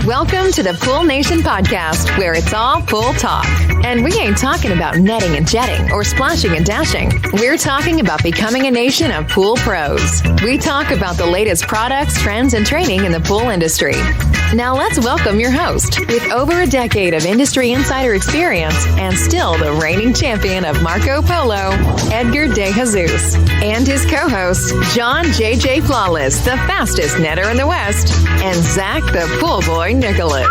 Welcome to the Pool Nation podcast, where it's all pool talk. And we ain't talking about netting and jetting or splashing and dashing. We're talking about becoming a nation of pool pros. We talk about the latest products, trends, and training in the pool industry. Now let's welcome your host, with over a decade of industry insider experience and still the reigning champion of Marco Polo, Edgar De Jesus, and his co-host, John JJ Flawless, the fastest netter in the West, and Zach the Pool Boy Nicholas.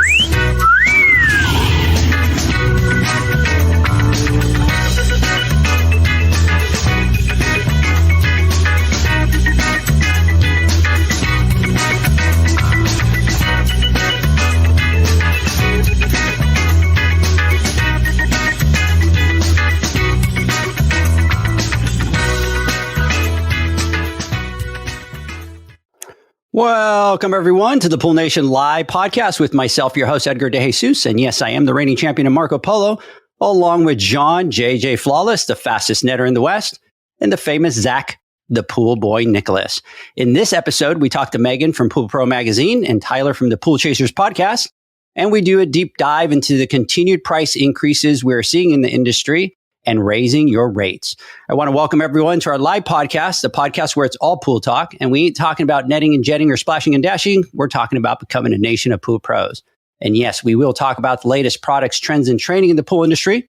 Welcome, everyone, to the Pool Nation Live podcast with myself, your host, Edgar De Jesus. And yes, I am the reigning champion of Marco Polo, along with John JJ Flawless, the fastest netter in the West, and the famous Zach, the Pool Boy Nicholas. In this episode, we talk to Megan from Pool Pro Magazine and Tyler from the Pool Chasers podcast, and we do a deep dive into the continued price increases we're seeing in the industry and raising your rates. I want to welcome everyone to our live podcast, the podcast where it's all pool talk. And we ain't talking about netting and jetting or splashing and dashing. We're talking about becoming a nation of pool pros. And yes, we will talk about the latest products, trends, and training in the pool industry.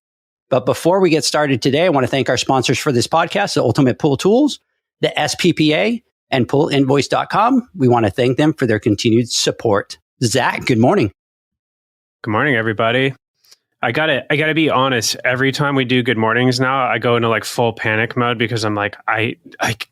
But before we get started today, I want to thank our sponsors for this podcast, the Ultimate Pool Tools, the SPPA, and poolinvoice.com. We want to thank them for their continued support. Zach, good morning. Good morning, everybody. I gotta be honest. Every time we do good mornings now, I go into like full panic mode because I'm like, I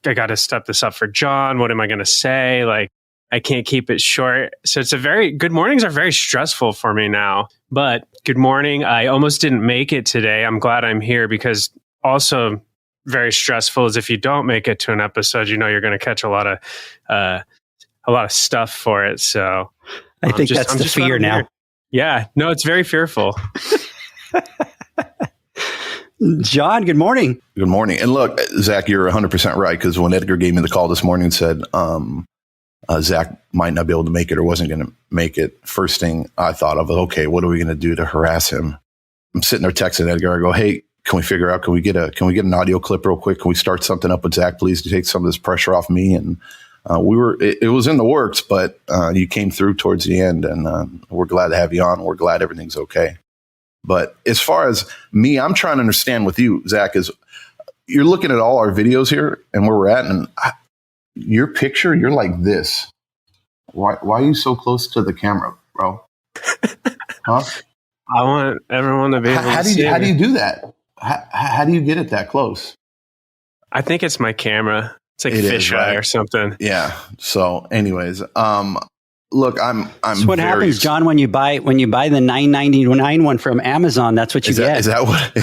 gotta step this up for John. What am I gonna say? Like, I can't keep it short. So good mornings are very stressful for me now. But good morning. I almost didn't make it today. I'm glad I'm here because also very stressful is if you don't make it to an episode, you know you're gonna catch a lot of stuff for it. So I think that's the fear now. Here. Yeah, no, it's very fearful. John, good morning. Good morning. And look, Zach, you're 100% right, because when Edgar gave me the call this morning and said Zach might not be able to make it or wasn't going to make it, first thing I thought of, okay, what are we going to do to harass him? I'm sitting there texting Edgar. I go, hey, can we figure out, can we get an audio clip real quick? Can we start something up with Zach, please, to take some of this pressure off me? And it was in the works, but you came through towards the end, and we're glad to have you on. We're glad everything's okay. But as far as me, I'm trying to understand with you, Zach, is you're looking at all our videos here and where we're at, and your picture, you're like this. Why are you so close to the camera, bro? Huh? I want everyone to be able to see. How do you do that? How do you get it that close? I think it's my camera. It's like fisheye, right? Or something. Yeah. So anyways, look, I'm that's what happens, John, when you buy the $9.99 one from Amazon. That's what you get. Is that what it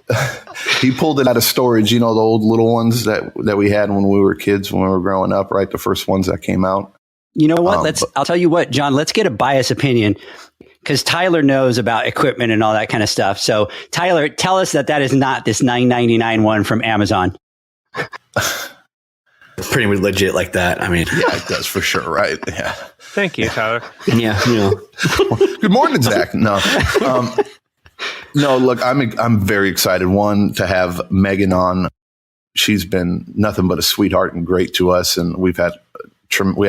is? He pulled it out of storage, you know, the old little ones that we had when we were kids, when we were growing up, right? The first ones that came out. You know what? I'll tell you what, John, let's get a biased opinion, because Tyler knows about equipment and all that kind of stuff. So Tyler, tell us that is not this $9.99 one from Amazon. It's pretty legit like that. I mean, yeah, it does for sure. Right. Yeah. Thank you, Tyler. Yeah. You know. Good morning, Zach. No, no, look, I'm very excited. One, to have Megan on. She's been nothing but a sweetheart and great to us. And we had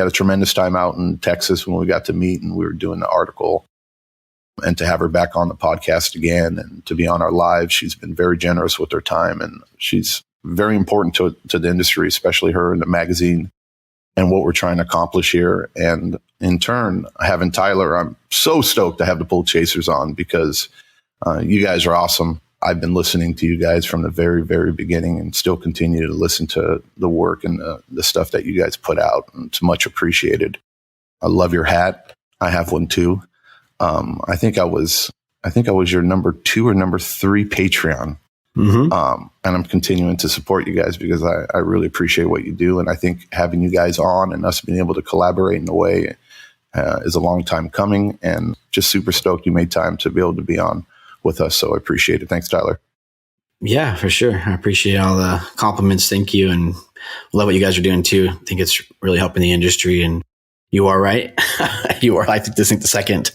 a tremendous time out in Texas when we got to meet and we were doing the article. And to have her back on the podcast again and to be on our live, she's been very generous with her time, and she's very important to the industry, especially her and the magazine and what we're trying to accomplish here. And in turn, having Tyler, I'm so stoked to have the Pool Chasers on because you guys are awesome. I've been listening to you guys from the very, very beginning and still continue to listen to the work and the stuff that you guys put out. And it's much appreciated. I love your hat. I have one too. I think I was your number 2 or number 3 Patreon. Mm-hmm. And I'm continuing to support you guys because I really appreciate what you do. And I think having you guys on and us being able to collaborate in a way is a long time coming, and just super stoked you made time to be able to be on with us. So I appreciate it. Thanks, Tyler. Yeah, for sure. I appreciate all the compliments. Thank you. And love what you guys are doing too. I think it's really helping the industry. And You are right. You are, I think, the second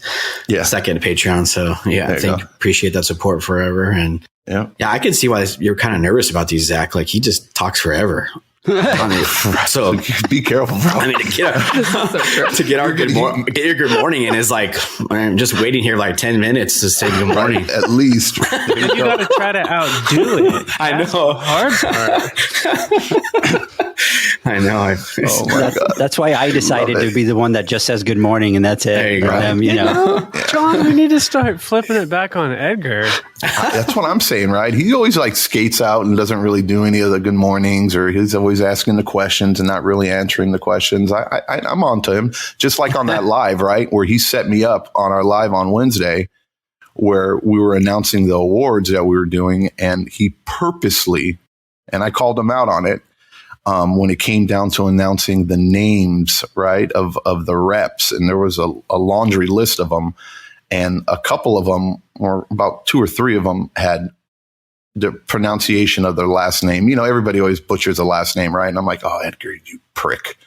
Patreon. So yeah, appreciate that support forever. And yeah, I can see why you're kind of nervous about these, Zach. Like he just talks forever. I mean, so be careful, bro. I mean, to get your good morning in is like, I'm just waiting here like 10 minutes to say good morning. Right, at least. You got to try to outdo it. I know. Hard part. I know. That's why I decided to be the one that just says good morning, and that's it. There you go. You know. John, we need to start flipping it back on Edgar. That's what I'm saying, right? He always like skates out and doesn't really do any of the good mornings, or he's always asking the questions and not really answering the questions. I'm on to him, just like on that live, right? Where he set me up on our live on Wednesday, where we were announcing the awards that we were doing, and he purposely, and I called him out on it, when it came down to announcing the names, right, of the reps. And there was a laundry list of them. And a couple of them, or about 2 or 3 of them, had the pronunciation of their last name. You know, everybody always butchers the last name, right? And I'm like, oh, Edgar, you prick,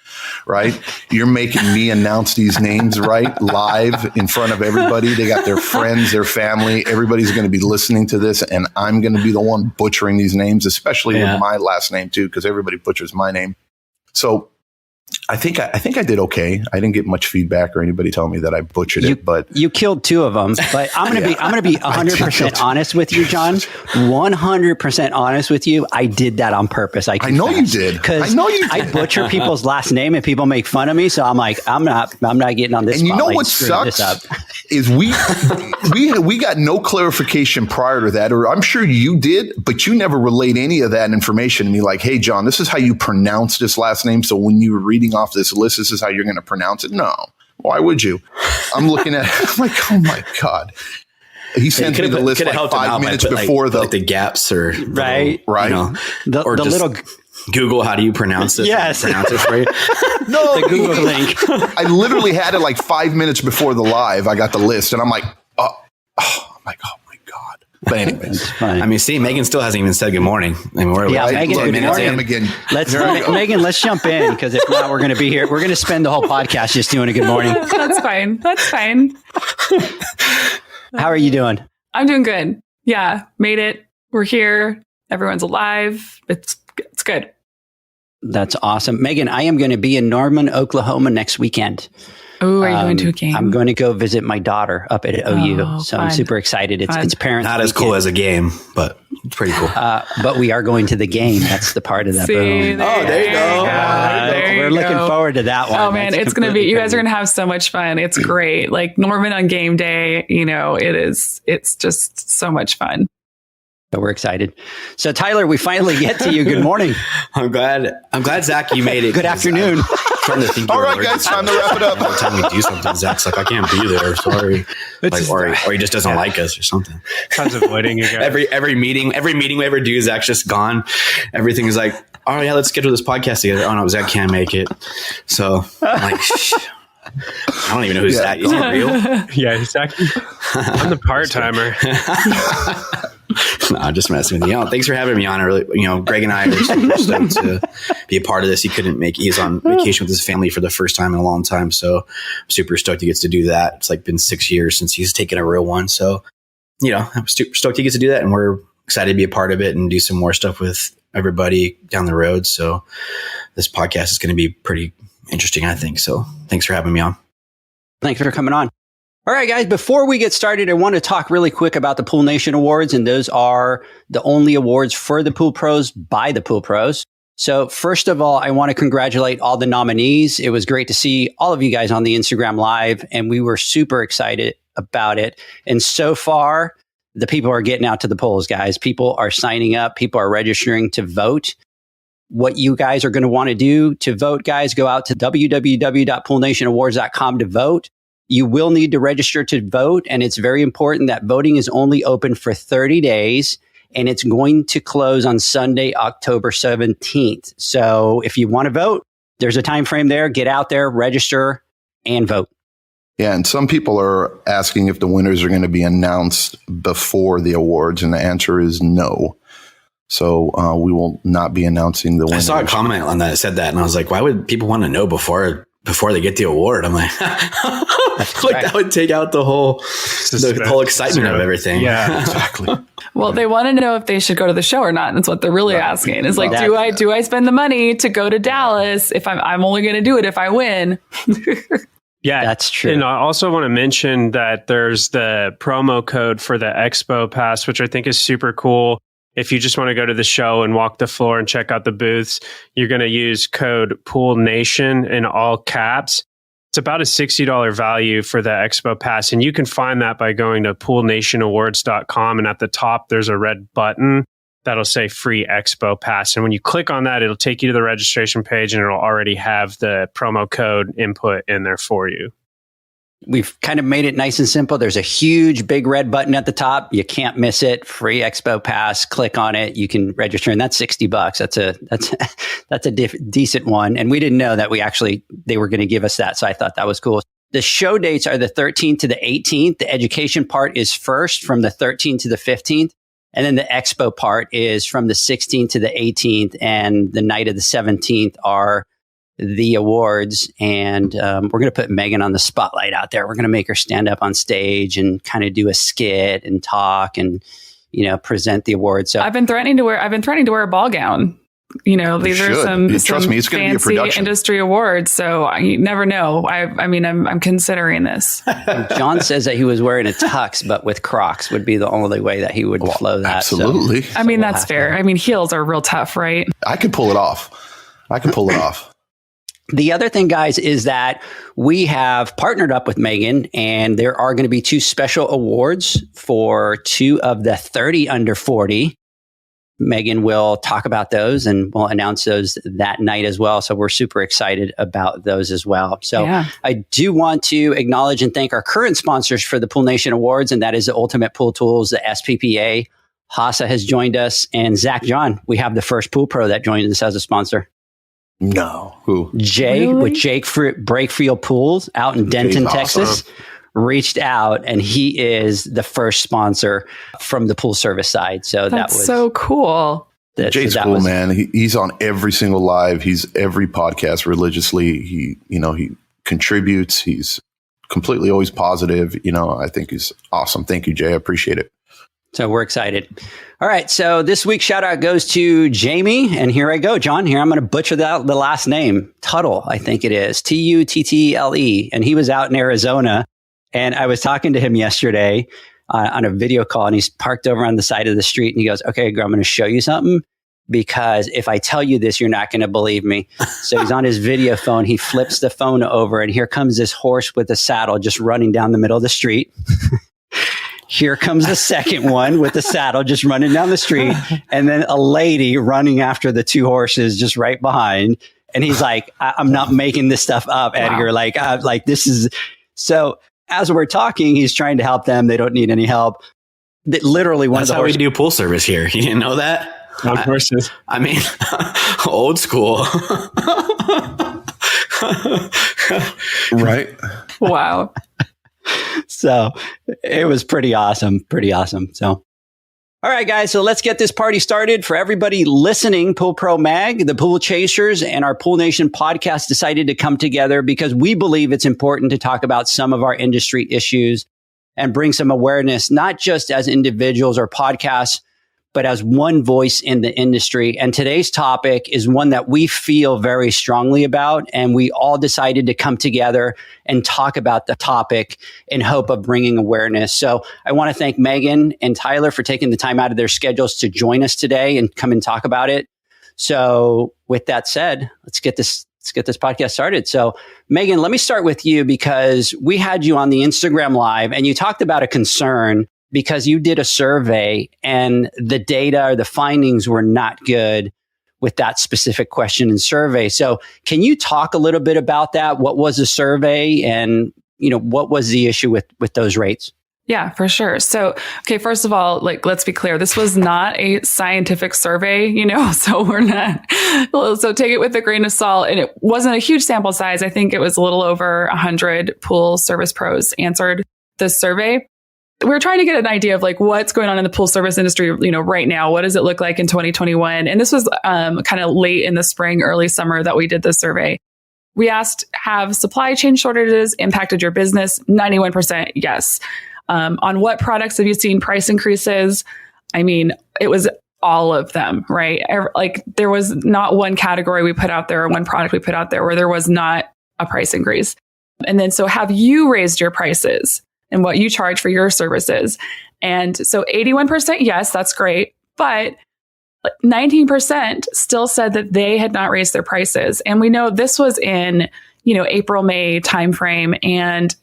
right? You're making me announce these names, right, live in front of everybody. They got their friends, their family. Everybody's going to be listening to this, and I'm going to be the one butchering these names, especially with my last name too, because everybody butchers my name. So I think I did okay. I didn't get much feedback or anybody telling me that I butchered it, but you killed 2 of them. But I'm gonna be 100% honest with you, John. 100% honest with you. I did that on purpose. I know you did. Because I butcher people's last name and people make fun of me. So I'm like, I'm not getting on this. And you know what sucks is we got no clarification prior to that, or I'm sure you did, but you never relayed any of that information to me. Like, hey, John, this is how you pronounce this last name. So when you were reading off this list, this is how you're going to pronounce it. No, why would you? I'm looking at it, I'm like, oh my God. He sent me the list like 5 minutes before the gaps or right. You know, the little Google, how do you pronounce it? Yes. Pronounce it for you. No, the Google link. I literally had it like 5 minutes before the live. I got the list and I'm like, oh my God. But anyways, I mean, see, Megan still hasn't even said good morning. I mean, we're Megan, 10 minutes in. Again. Megan, let's jump in, because if not, we're going to be here. We're going to spend the whole podcast just doing a good morning. That's fine. How are you doing? I'm doing good. Yeah, made it. We're here. Everyone's alive. It's good. That's awesome. Megan, I am going to be in Norman, Oklahoma next weekend. Oh, are you going to a game? I'm going to go visit my daughter up at OU. So fun. I'm super excited. It's parents' Not as cool as a game, but it's pretty cool. But we are going to the game. That's the part of that. There you go. We're looking forward to that one. Oh man, it's going to be, you guys are going to have so much fun. It's great. Like Norman on game day, you know, it's just so much fun. But we're excited. So Tyler, we finally get to you. Good morning. I'm glad, Zach, you made it. Good afternoon. Trying to think. All right, guys, time to wrap it up. Every time we do something, Zach's like, I can't be there. Sorry. Like, or he just doesn't like us or something. Sounds avoiding you guys. Every meeting we ever do, Zach's just gone. Everything is like, oh yeah, let's schedule this podcast together. Oh no, Zach can't make it. So I'm like, I don't even know who Zach is. He real? Yeah, exactly. I'm the part-timer. No, just messing with you. Thanks for having me on. Really, Greg and I are super stoked to be a part of this. He couldn't make. He's on vacation with his family for the first time in a long time, so I'm super stoked he gets to do that. It's like been 6 years since he's taken a real one, so I'm super stoked he gets to do that, and we're excited to be a part of it and do some more stuff with everybody down the road. So this podcast is going to be pretty interesting, I think. So thanks for having me on. Thanks for coming on. All right, guys, before we get started, I want to talk really quick about the Pool Nation Awards, and those are the only awards for the Pool Pros by the Pool Pros. So first of all, I want to congratulate all the nominees. It was great to see all of you guys on the Instagram Live, and we were super excited about it. And so far, the people are getting out to the polls, guys. People are signing up. People are registering to vote. What you guys are going to want to do to vote, guys, go out to www.poolnationawards.com to vote. You will need to register to vote, and it's very important that voting is only open for 30 days, and it's going to close on Sunday, October 17th. So if you want to vote, there's a time frame there. Get out there, register, and vote. Yeah, and some people are asking if the winners are going to be announced before the awards, and the answer is no. So we will not be announcing the winners. I saw a comment on that said that, and I was like, why would people want to know before before they get the award. I'm like, that would take out the whole excitement of everything. Yeah, Exactly. Well, they want to know if they should go to the show or not. That's what they're really asking. It's like, do I spend the money to go to Dallas if I'm only going to do it if I win? Yeah, that's true. And I also want to mention that there's the promo code for the Expo Pass, which I think is super cool. If you just want to go to the show and walk the floor and check out the booths, you're going to use code POOLNATION in all caps. It's about a $60 value for the Expo Pass. And you can find that by going to poolnationawards.com. And at the top, there's a red button that'll say free Expo Pass. And when you click on that, it'll take you to the registration page and it'll already have the promo code input in there for you. We've kind of made it nice and simple. There's a huge, big red button at the top. You can't miss it. Free Expo Pass. Click on it. You can register, and that's $60. That's a decent one. And we didn't know that they were going to give us that, so I thought that was cool. The show dates are the 13th to the 18th. The education part is first from the 13th to the 15th, and then the expo part is from the 16th to the 18th. And the night of the 17th are the awards, and we're going to put Megan on the spotlight out there. We're going to make her stand up on stage and kind of do a skit and talk and, present the awards. So I've been threatening to wear a ball gown. These are some trust me, it's going to be a fancy production. Industry awards. So you never know. I'm considering this. John says that he was wearing a tux, but with Crocs would be the only way that he would flow that. Absolutely. So, that's fair. Heels are real tough, right? I can pull it off. The other thing, guys, is that we have partnered up with Megan, and there are going to be 2 special awards for 2 of the 30 under 40. Megan will talk about those, and we'll announce those that night as well. So we're super excited about those as well. So I do want to acknowledge and thank our current sponsors for the Pool Nation Awards, and that is the Ultimate Pool Tools, the SPPA. Hasa has joined us, and Zach John, we have the first pool pro that joined us as a sponsor. No. Who? Jay with Jake Brakefield Pools out in Denton, Texas, reached out, and he is the first sponsor from the pool service side. So that's that was so cool. Jay's cool, man. He's on every single live. He's every podcast religiously. He contributes. He's completely always positive. I think he's awesome. Thank you, Jay. I appreciate it. So we're excited. All right. So this week's shout out goes to Jamie. And here I go, John. Here, I'm going to butcher the last name. Tuttle, I think it is. Tuttle. And he was out in Arizona. And I was talking to him yesterday on a video call. And he's parked over on the side of the street. And he goes, okay, I'm going to show you something. Because if I tell you this, you're not going to believe me. So he's on his video phone. He flips the phone over. And here comes this horse with a saddle just running down the middle of the street. Here comes the second one with the saddle just running down the street. And then a lady running after the 2 horses just right behind. And he's like, I'm not making this stuff up, Edgar. Wow. Like this is so as we're talking, he's trying to help them. They don't need any help. Literally That's how we do pool service here. You didn't know that? Horses. Old school. Right. Wow. So it was pretty awesome. So, all right, guys. So let's get this party started. For everybody listening, Pool Pro Mag, the Pool Chasers, and our Pool Nation podcast decided to come together because we believe it's important to talk about some of our industry issues and bring some awareness, not just as individuals or podcasts, but as one voice in the industry. And today's topic is one that we feel very strongly about. And we all decided to come together and talk about the topic in hope of bringing awareness. So I want to thank Megan and Tyler for taking the time out of their schedules to join us today and come and talk about it. So with that said, let's get this podcast started. So Megan, let me start with you because we had you on the Instagram Live and you talked about a concern because you did a survey and the data or the findings were not good with that specific question and survey. So can you talk a little bit about that? What was the survey and, what was the issue with those rates? Yeah, for sure. So, okay, first of all, let's be clear. This was not a scientific survey, so we're not, so take it with a grain of salt. And it wasn't a huge sample size. I think it was a little over 100 pool service pros answered this survey. We're trying to get an idea of what's going on in the pool service industry, right now. What does it look like in 2021? And this was kind of late in the spring, early summer that we did this survey. We asked, have supply chain shortages impacted your business? 91% yes. On what products have you seen price increases? I mean, it was all of them, right? Like there was not one category we put out there or one product we put out there where there was not a price increase. And then, so have you raised your prices and what you charge for your services? And so 81%, yes, that's great. But 19% still said that they had not raised their prices. And we know this was in, April, May timeframe. And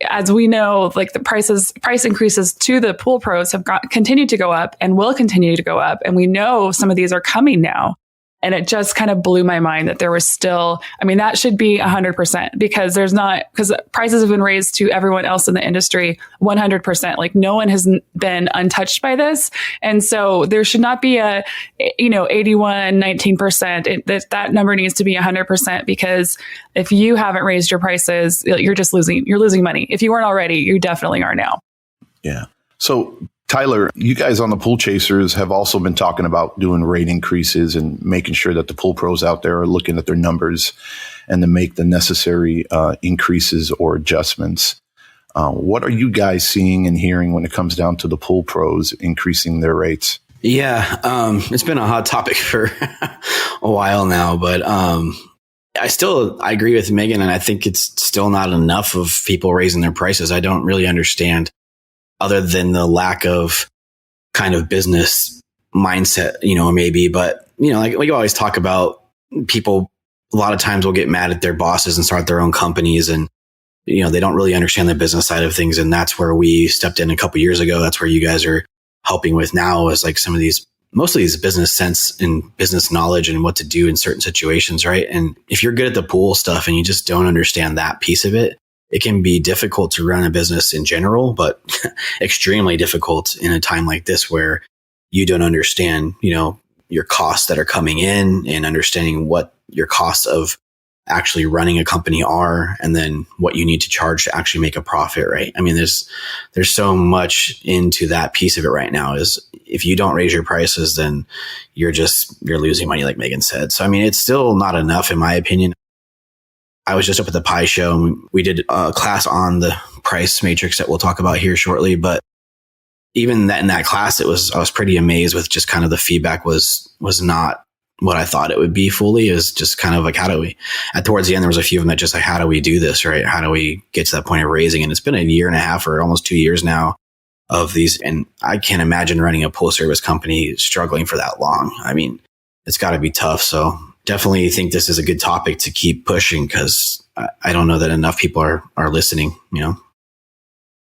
as we know, like the price increases to the pool pros have continued to go up and will continue to go up. And we know some of these are coming now. And it just kind of blew my mind that there was still, that should be 100% because because prices have been raised to everyone else in the industry 100%. Like no one has been untouched by this. And so there should not be 81, 19%. That number needs to be 100% because if you haven't raised your prices, you're losing money. If you weren't already, you definitely are now. Yeah. So Tyler, you guys on the Pool Chasers have also been talking about doing rate increases and making sure that the pool pros out there are looking at their numbers and to make the necessary increases or adjustments. What are you guys seeing and hearing when it comes down to the pool pros increasing their rates? Yeah, it's been a hot topic for a while now, but I agree with Megan, and I think it's still not enough of people raising their prices. I don't really understand, other than the lack of kind of business mindset, maybe. But, like we always talk about, people a lot of times will get mad at their bosses and start their own companies and, they don't really understand the business side of things. And that's where we stepped in a couple years ago. That's where you guys are helping with now, is like most of these business sense and business knowledge and what to do in certain situations. Right. And if you're good at the pool stuff and you just don't understand that piece of it, it can be difficult to run a business in general, but extremely difficult in a time like this where you don't understand, your costs that are coming in and understanding what your costs of actually running a company are, and then what you need to charge to actually make a profit, right? There's so much into that piece of it right now. Is if you don't raise your prices, then you're losing money, like Megan said. So, it's still not enough in my opinion. I was just up at the Pie Show and we did a class on the price matrix that we'll talk about here shortly. But even in that class, I was pretty amazed with just kind of the feedback was not what I thought it would be fully. It was just kind of like, towards the end, there was a few of them that just like, how do we do this, right? How do we get to that point of raising? And it's been a year and a half or almost 2 years now of these. And I can't imagine running a pool service company struggling for that long. It's got to be tough. So definitely think this is a good topic to keep pushing because I don't know that enough people are listening,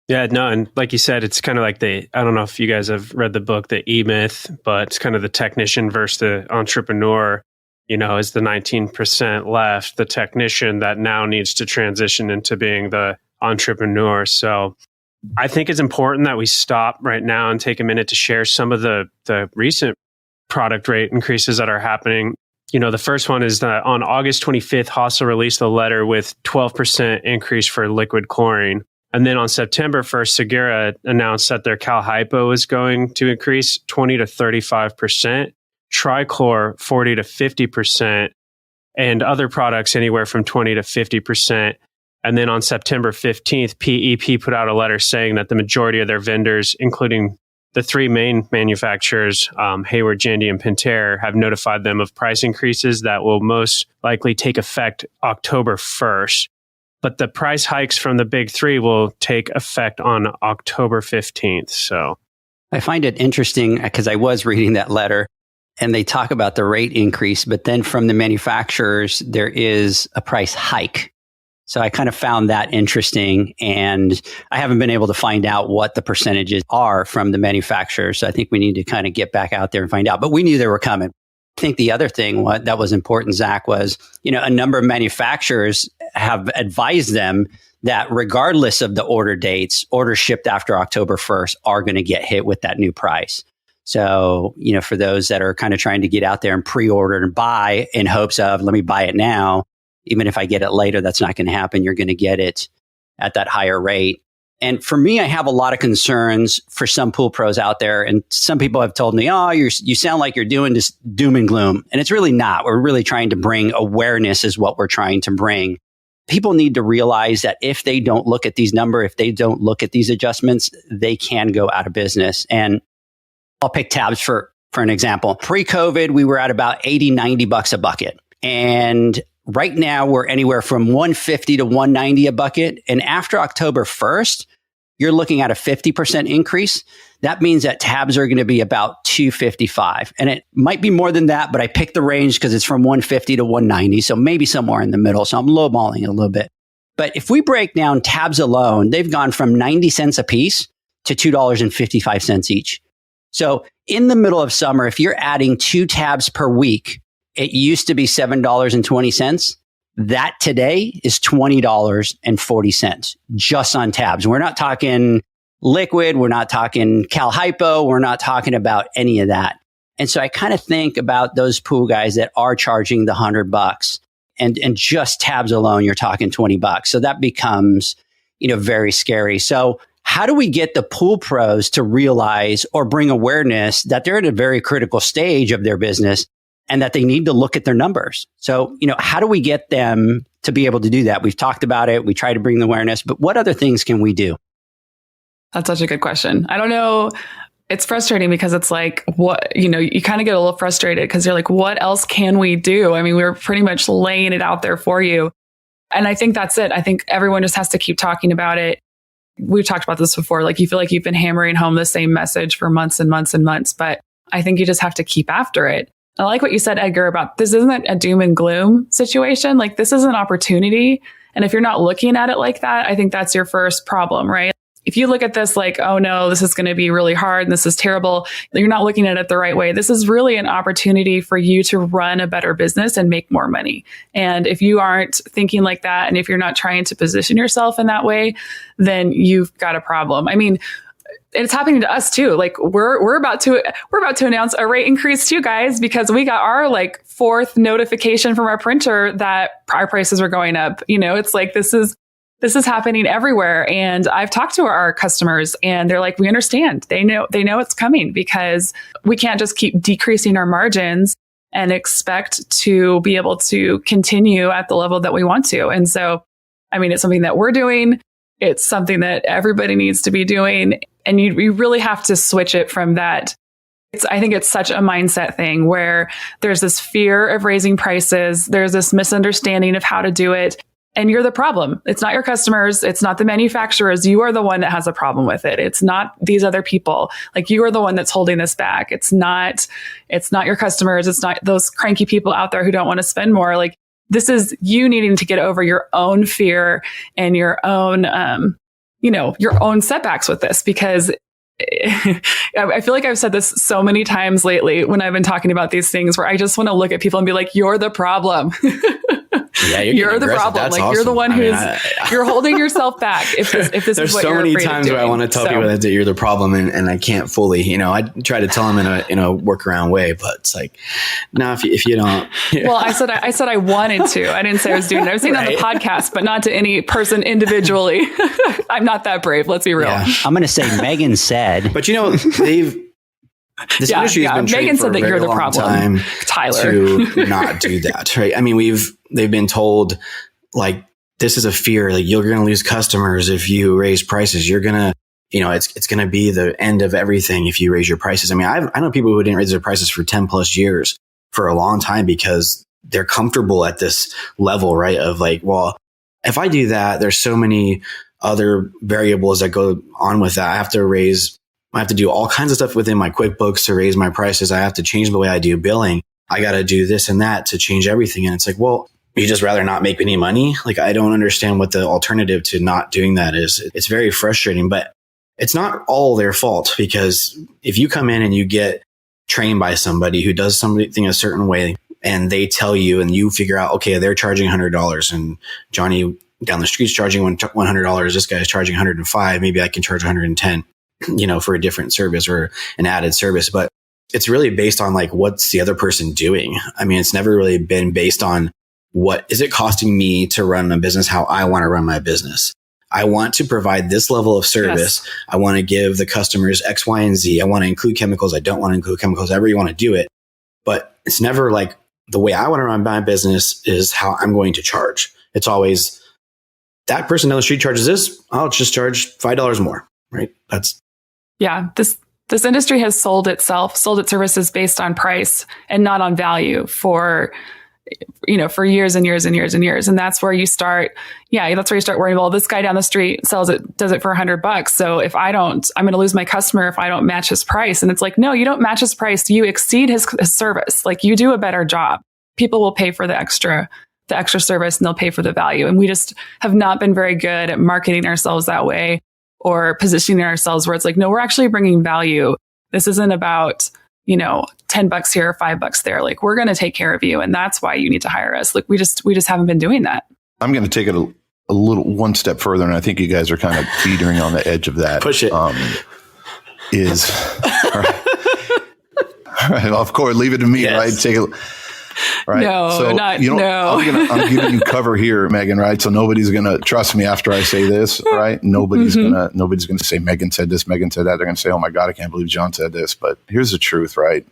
Yeah, no. And like you said, it's kind of like I don't know if you guys have read the book, The E-Myth, but it's kind of the technician versus the entrepreneur, is the 19% left, the technician that now needs to transition into being the entrepreneur. So I think it's important that we stop right now and take a minute to share some of the recent product rate increases that are happening. The first one is that on August 25th, Hossa released a letter with 12% increase for liquid chlorine. And then on September 1st, Segura announced that their Cal Hypo is going to increase 20 to 35%, Trichlor 40 to 50%, and other products anywhere from 20 to 50%. And then on September 15th, PEP put out a letter saying that the majority of their vendors, including the three main manufacturers, Hayward, Jandy, and Pentair, have notified them of price increases that will most likely take effect October 1st. But the price hikes from the big three will take effect on October 15th. So I find it interesting because I was reading that letter and they talk about the rate increase, but then from the manufacturers, there is a price hike. So I kind of found that interesting, and I haven't been able to find out what the percentages are from the manufacturers. So I think we need to kind of get back out there and find out, but we knew they were coming. I think the other thing that was important, Zach, was, a number of manufacturers have advised them that regardless of the order dates, orders shipped after October 1st are going to get hit with that new price. So, for those that are kind of trying to get out there and pre-order and buy in hopes of, let me buy it now, even if I get it later, that's not going to happen. You're going to get it at that higher rate. And for me, I have a lot of concerns for some pool pros out there. And some people have told me, oh, you sound like you're doing this doom and gloom. And it's really not. We're really trying to bring awareness is what we're trying to bring. People need to realize that if they don't look at these numbers, if they don't look at these adjustments, they can go out of business. And I'll pick tabs for an example. Pre-COVID, we were at about $80, $90 a bucket. And right now, we're anywhere from $150 to $190 a bucket. And after October 1st, you're looking at a 50% increase. That means that tabs are going to be about $255. And it might be more than that, but I picked the range because it's from $150 to $190. So maybe somewhere in the middle. So I'm lowballing it a little bit. But if we break down tabs alone, they've gone from 90 cents a piece to $2.55 each. So in the middle of summer, if you're adding 2 tabs per week, it used to be $7.20. That today is $20.40 just on tabs. We're not talking liquid. We're not talking Cal Hypo. We're not talking about any of that. And so I kind of think about those pool guys that are charging the $100 and just tabs alone, you're talking $20. So that becomes, very scary. So how do we get the pool pros to realize or bring awareness that they're at a very critical stage of their business and that they need to look at their numbers? So, how do we get them to be able to do that? We've talked about it. We try to bring the awareness, but what other things can we do? That's such a good question. I don't know. It's frustrating because it's like, you kind of get a little frustrated because you're like, what else can we do? I mean, we're pretty much laying it out there for you. And I think that's it. I think everyone just has to keep talking about it. We've talked about this before. Like, you feel like you've been hammering home the same message for months and months and months, but I think you just have to keep after it. I like what you said, Edgar, about this isn't a doom and gloom situation. Like, this is an opportunity. And if you're not looking at it like that, I think that's your first problem, right? If you look at this like, oh no, this is going to be really hard and this is terrible, you're not looking at it the right way. This is really an opportunity for you to run a better business and make more money. And if you aren't thinking like that, and if you're not trying to position yourself in that way, then you've got a problem. I mean, it's happening to us too. Like, we're about to announce a rate increase too, guys, because we got our 4th notification from our printer that our prices are going up. It's like, this is happening everywhere. And I've talked to our customers and they're like, we understand. They know it's coming, because we can't just keep decreasing our margins and expect to be able to continue at the level that we want to. And so, I mean, it's something that we're doing. It's something that everybody needs to be doing. And you really have to switch it from that. I think it's such a mindset thing where there's this fear of raising prices. There's this misunderstanding of how to do it. And you're the problem. It's not your customers. It's not the manufacturers. You are the one that has a problem with it. It's not these other people. Like, you are the one that's holding this back. It's not your customers. It's not those cranky people out there who don't want to spend more. Like, this is you needing to get over your own fear and your own, your own setbacks with this, because I feel like I've said this so many times lately when I've been talking about these things, where I just want to look at people and be like, you're the problem. Yeah, you're the problem. That's like, awesome. you're the one who's you're holding yourself back. If this there's is what so you're many afraid times of where I want to tell people that you're the problem, and I can't fully. I try to tell them in a workaround way, but it's like, no, if you don't. Yeah. Well, I said I wanted to. I didn't say I was doing it. I was saying on the podcast, but not to any person individually. I'm not that brave. Let's be real. Yeah. I'm going to say Megan said, but this industry has been trained for a very long time, Tyler, to not do that, right? I mean, they've been told, like, this is a fear, like, you're going to lose customers if you raise prices. You're going to, it's going to be the end of everything if you raise your prices. I mean, I know people who didn't raise their prices for 10 plus years for a long time because they're comfortable at this level, right? Of like, well, if I do that, there's so many other variables that go on with that. I have to do all kinds of stuff within my QuickBooks to raise my prices. I have to change the way I do billing. I got to do this and that to change everything. And it's like, well, you just rather not make any money? Like, I don't understand what the alternative to not doing that is. It's very frustrating, but it's not all their fault, because if you come in and you get trained by somebody who does something a certain way and they tell you and you figure out, okay, they're charging $100 and Johnny down the street's charging $100. This guy's charging $105. Maybe I can charge $110. For a different service or an added service. But it's really based on like, what's the other person doing? I mean, it's never really been based on what is it costing me to run a business how I want to run my business. I want to provide this level of service. Yes. I want to give the customers X, Y, and Z. I want to include chemicals. I don't want to include chemicals. However you want to do it. But it's never like the way I want to run my business is how I'm going to charge. It's always that person down the street charges this. I'll just charge $5 more. Right. This industry has sold its services based on price and not on value for years and years and years and years. And that's where you start. Yeah. That's where you start worrying, well, this guy down the street does it for $100. So if I don't, I'm going to lose my customer if I don't match his price. And it's like, no, you don't match his price. You exceed his service. Like you do a better job. People will pay for the extra service and they'll pay for the value. And we just have not been very good at marketing ourselves that way or positioning ourselves where it's like, no, we're actually bringing value. This isn't about, $10 here or $5 there. Like we're going to take care of you. And that's why you need to hire us. Like we just haven't been doing that. I'm going to take it a little one step further. And I think you guys are kind of teetering on the edge of that. Push it. All right, of course, leave it to me, yes. Right? Take it. Right. No, so, no. I'm giving you cover here, Megan, right? So nobody's going to trust me after I say this, right? Nobody's going to say Megan said this, Megan said that. They're going to say, oh my God, I can't believe John said this. But here's the truth, right?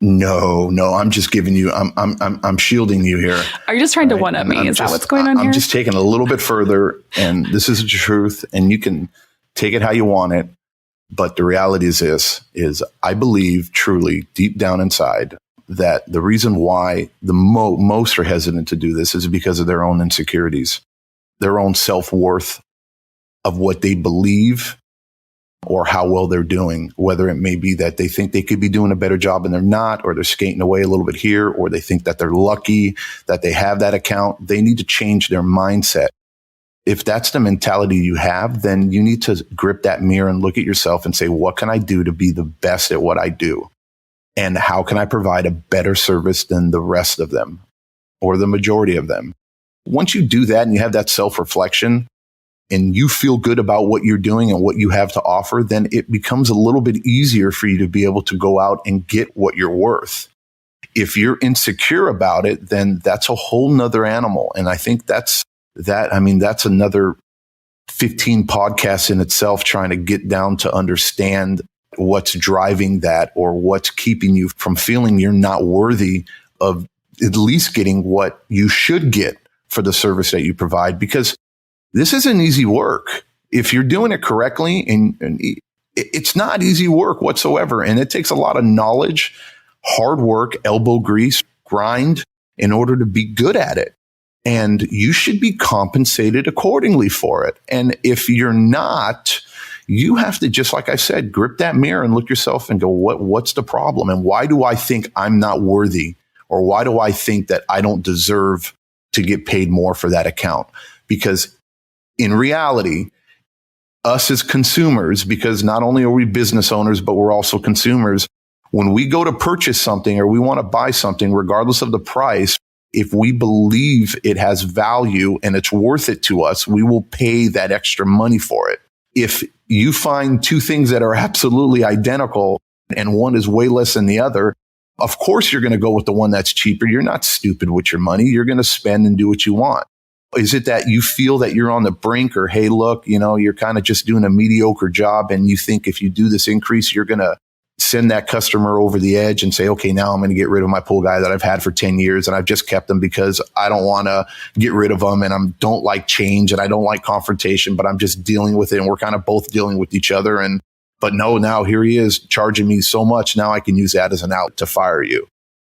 No, I'm just giving you, I'm shielding you here. Are you just trying to one up me? Is that what's going on here? I'm just taking a little bit further, and this is the truth, and you can take it how you want it. But the reality is this, is I believe truly deep down inside that the reason why the most are hesitant to do this is because of their own insecurities, their own self-worth of what they believe or how well they're doing, whether it may be that they think they could be doing a better job and they're not, or they're skating away a little bit here, or they think that they're lucky that they have that account. They need to change their mindset. If that's the mentality you have, then you need to grip that mirror and look at yourself and say, what can I do to be the best at what I do? And how can I provide a better service than the rest of them or the majority of them? Once you do that and you have that self-reflection and you feel good about what you're doing and what you have to offer, then it becomes a little bit easier for you to be able to go out and get what you're worth. If you're insecure about it, then that's a whole nother animal. And I think that's another 15 podcasts in itself, trying to get down to understand what's driving that or what's keeping you from feeling you're not worthy of at least getting what you should get for the service that you provide. Because this isn't easy work. If you're doing it correctly, and it's not easy work whatsoever. And it takes a lot of knowledge, hard work, elbow grease, grind in order to be good at it. And you should be compensated accordingly for it. And if you're not, you have to, just like I said, grip that mirror and look yourself and go, what's the problem? And why do I think I'm not worthy? Or why do I think that I don't deserve to get paid more for that account? Because in reality, us as consumers, because not only are we business owners, but we're also consumers, when we go to purchase something or we want to buy something, regardless of the price, if we believe it has value and it's worth it to us, we will pay that extra money for it. If you find two things that are absolutely identical and one is way less than the other, of course you're going to go with the one that's cheaper. You're not stupid with your money. You're going to spend and do what you want. Is it that you feel that you're on the brink, or, hey, look, you're kind of just doing a mediocre job and you think if you do this increase, you're going to send that customer over the edge and say, okay, now I'm going to get rid of my pool guy that I've had for 10 years and I've just kept him because I don't want to get rid of him and I don't like change and I don't like confrontation, but I'm just dealing with it and we're kind of both dealing with each other. But no, now here he is charging me so much. Now I can use that as an out to fire you.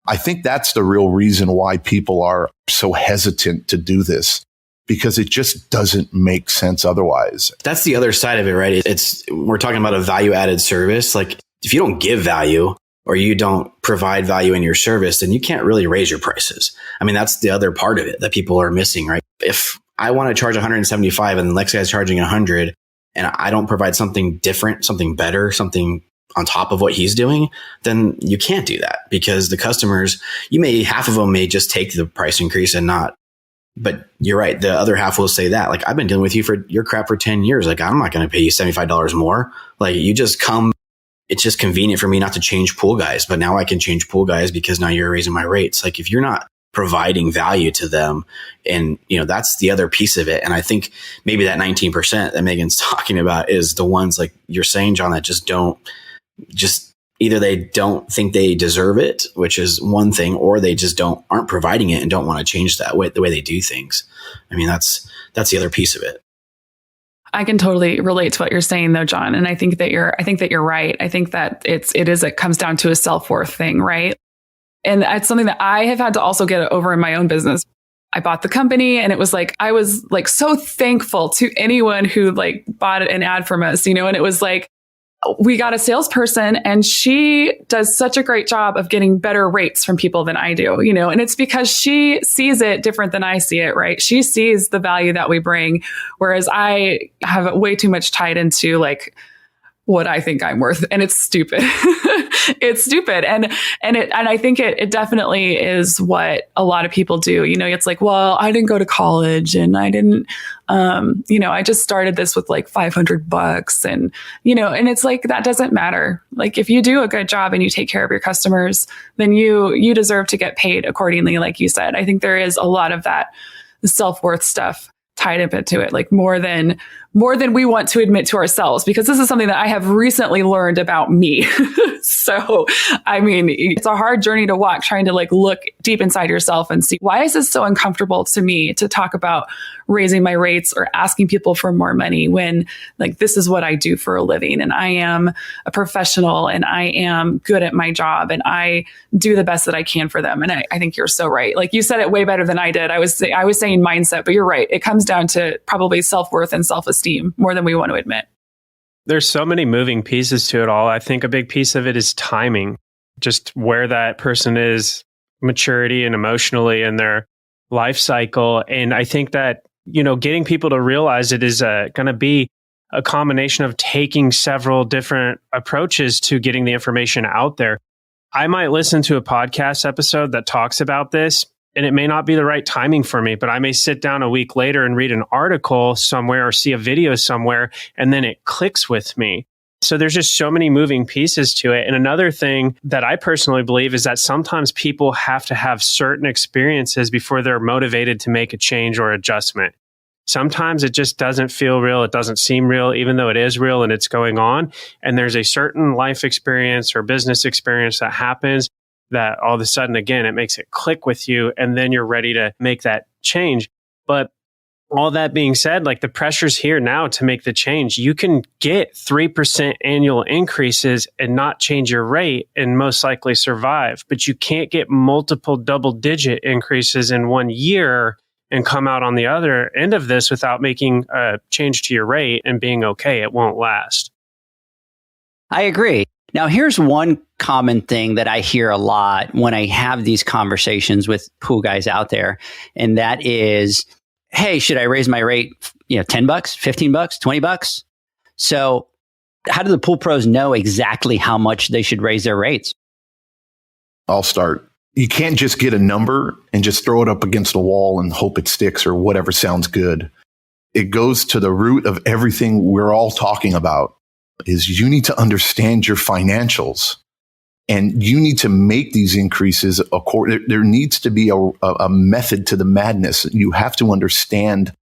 I think that's the real reason why people are so hesitant to do this, because it just doesn't make sense otherwise. That's the other side of it, right? We're talking about a value added service. Like, if you don't give value or you don't provide value in your service, then you can't really raise your prices. I mean, that's the other part of it that people are missing, right? If I want to charge 175 and the next guy's charging 100 and I don't provide something different, something better, something on top of what he's doing, then you can't do that, because the customers, half of them may just take the price increase and not. But you're right. The other half will say that, like, I've been dealing with you for your crap for 10 years. Like, I'm not going to pay you $75 more. Like, you just come. It's just convenient for me not to change pool guys, but now I can change pool guys because now you're raising my rates. Like, if you're not providing value to them. And, that's the other piece of it. And I think maybe that 19% that Megan's talking about is the ones like you're saying, John, that either they don't think they deserve it, which is one thing, or they just aren't providing it and don't want to change the way they do things. I mean, that's the other piece of it. I can totally relate to what you're saying though, John. And I think that you're right. I think that it comes down to a self-worth thing, right? And it's something that I have had to also get over in my own business. I bought the company and it was like, I was like so thankful to anyone who like bought an ad from us, and it was like, we got a salesperson and she does such a great job of getting better rates from people than I do, and it's because she sees it different than I see it, right? She sees the value that we bring, whereas I have way too much tied into like what I think I'm worth. And it's stupid. It's stupid. And I think it definitely is what a lot of people do. It's like, well, I didn't go to college and I didn't, I just started this with like $500 and it's like, that doesn't matter. Like if you do a good job and you take care of your customers, then you deserve to get paid accordingly. Like you said, I think there is a lot of that self-worth stuff tied up into it, like more than we want to admit to ourselves, because this is something that I have recently learned about me. So, I mean, it's a hard journey to walk, trying to like look deep inside yourself and see, why is this so uncomfortable to me to talk about raising my rates or asking people for more money when like this is what I do for a living and I am a professional and I am good at my job and I do the best that I can for them. And I think you're so right. Like you said it way better than I did. I was saying mindset, but you're right. It comes down to probably self-worth and self-esteem more than we want to admit. There's so many moving pieces to it all. I think a big piece of it is timing, just where that person is maturity and emotionally in their life cycle. And I think that, getting people to realize it is going to be a combination of taking several different approaches to getting the information out there. I might listen to a podcast episode that talks about this, and it may not be the right timing for me, but I may sit down a week later and read an article somewhere or see a video somewhere, and then it clicks with me. So there's just so many moving pieces to it. And another thing that I personally believe is that sometimes people have to have certain experiences before they're motivated to make a change or adjustment. Sometimes it just doesn't feel real. It doesn't seem real, even though it is real and it's going on. And there's a certain life experience or business experience that happens that all of a sudden, again, it makes it click with you, and then you're ready to make that change. But all that being said, like the pressure's here now to make the change. You can get 3% annual increases and not change your rate and most likely survive, but you can't get multiple double-digit increases in 1 year and come out on the other end of this without making a change to your rate and being okay. It won't last. I agree. Now, here's one common thing that I hear a lot when I have these conversations with pool guys out there, and that is, hey, should I raise my rate, $10, $15, $20? So how do the pool pros know exactly how much they should raise their rates? I'll start. You can't just get a number and just throw it up against a wall and hope it sticks or whatever sounds good. It goes to the root of everything we're all talking about. Is you need to understand your financials and you need to make these increases. There needs to be a method to the madness. You have to understand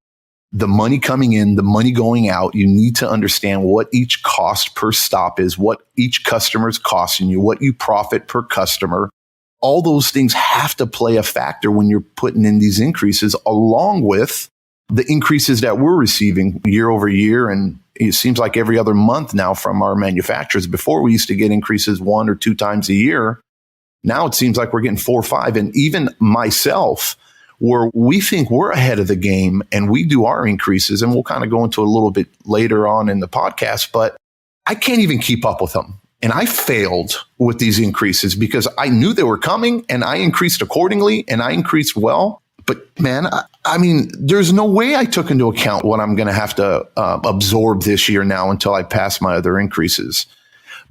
the money coming in, the money going out. You need to understand what each cost per stop is, what each customer is costing you, what you profit per customer. All those things have to play a factor when you're putting in these increases, along with the increases that we're receiving year over year. And it seems like every other month now from our manufacturers. Before, we used to get increases 1 or 2 times a year. Now it seems like we're getting 4 or 5. And even myself, where we think we're ahead of the game and we do our increases, and we'll kind of go into a little bit later on in the podcast, but I can't even keep up with them. And I failed with these increases because I knew they were coming and I increased accordingly and I increased well. But man, I mean, there's no way I took into account what I'm going to have to absorb this year now until I pass my other increases.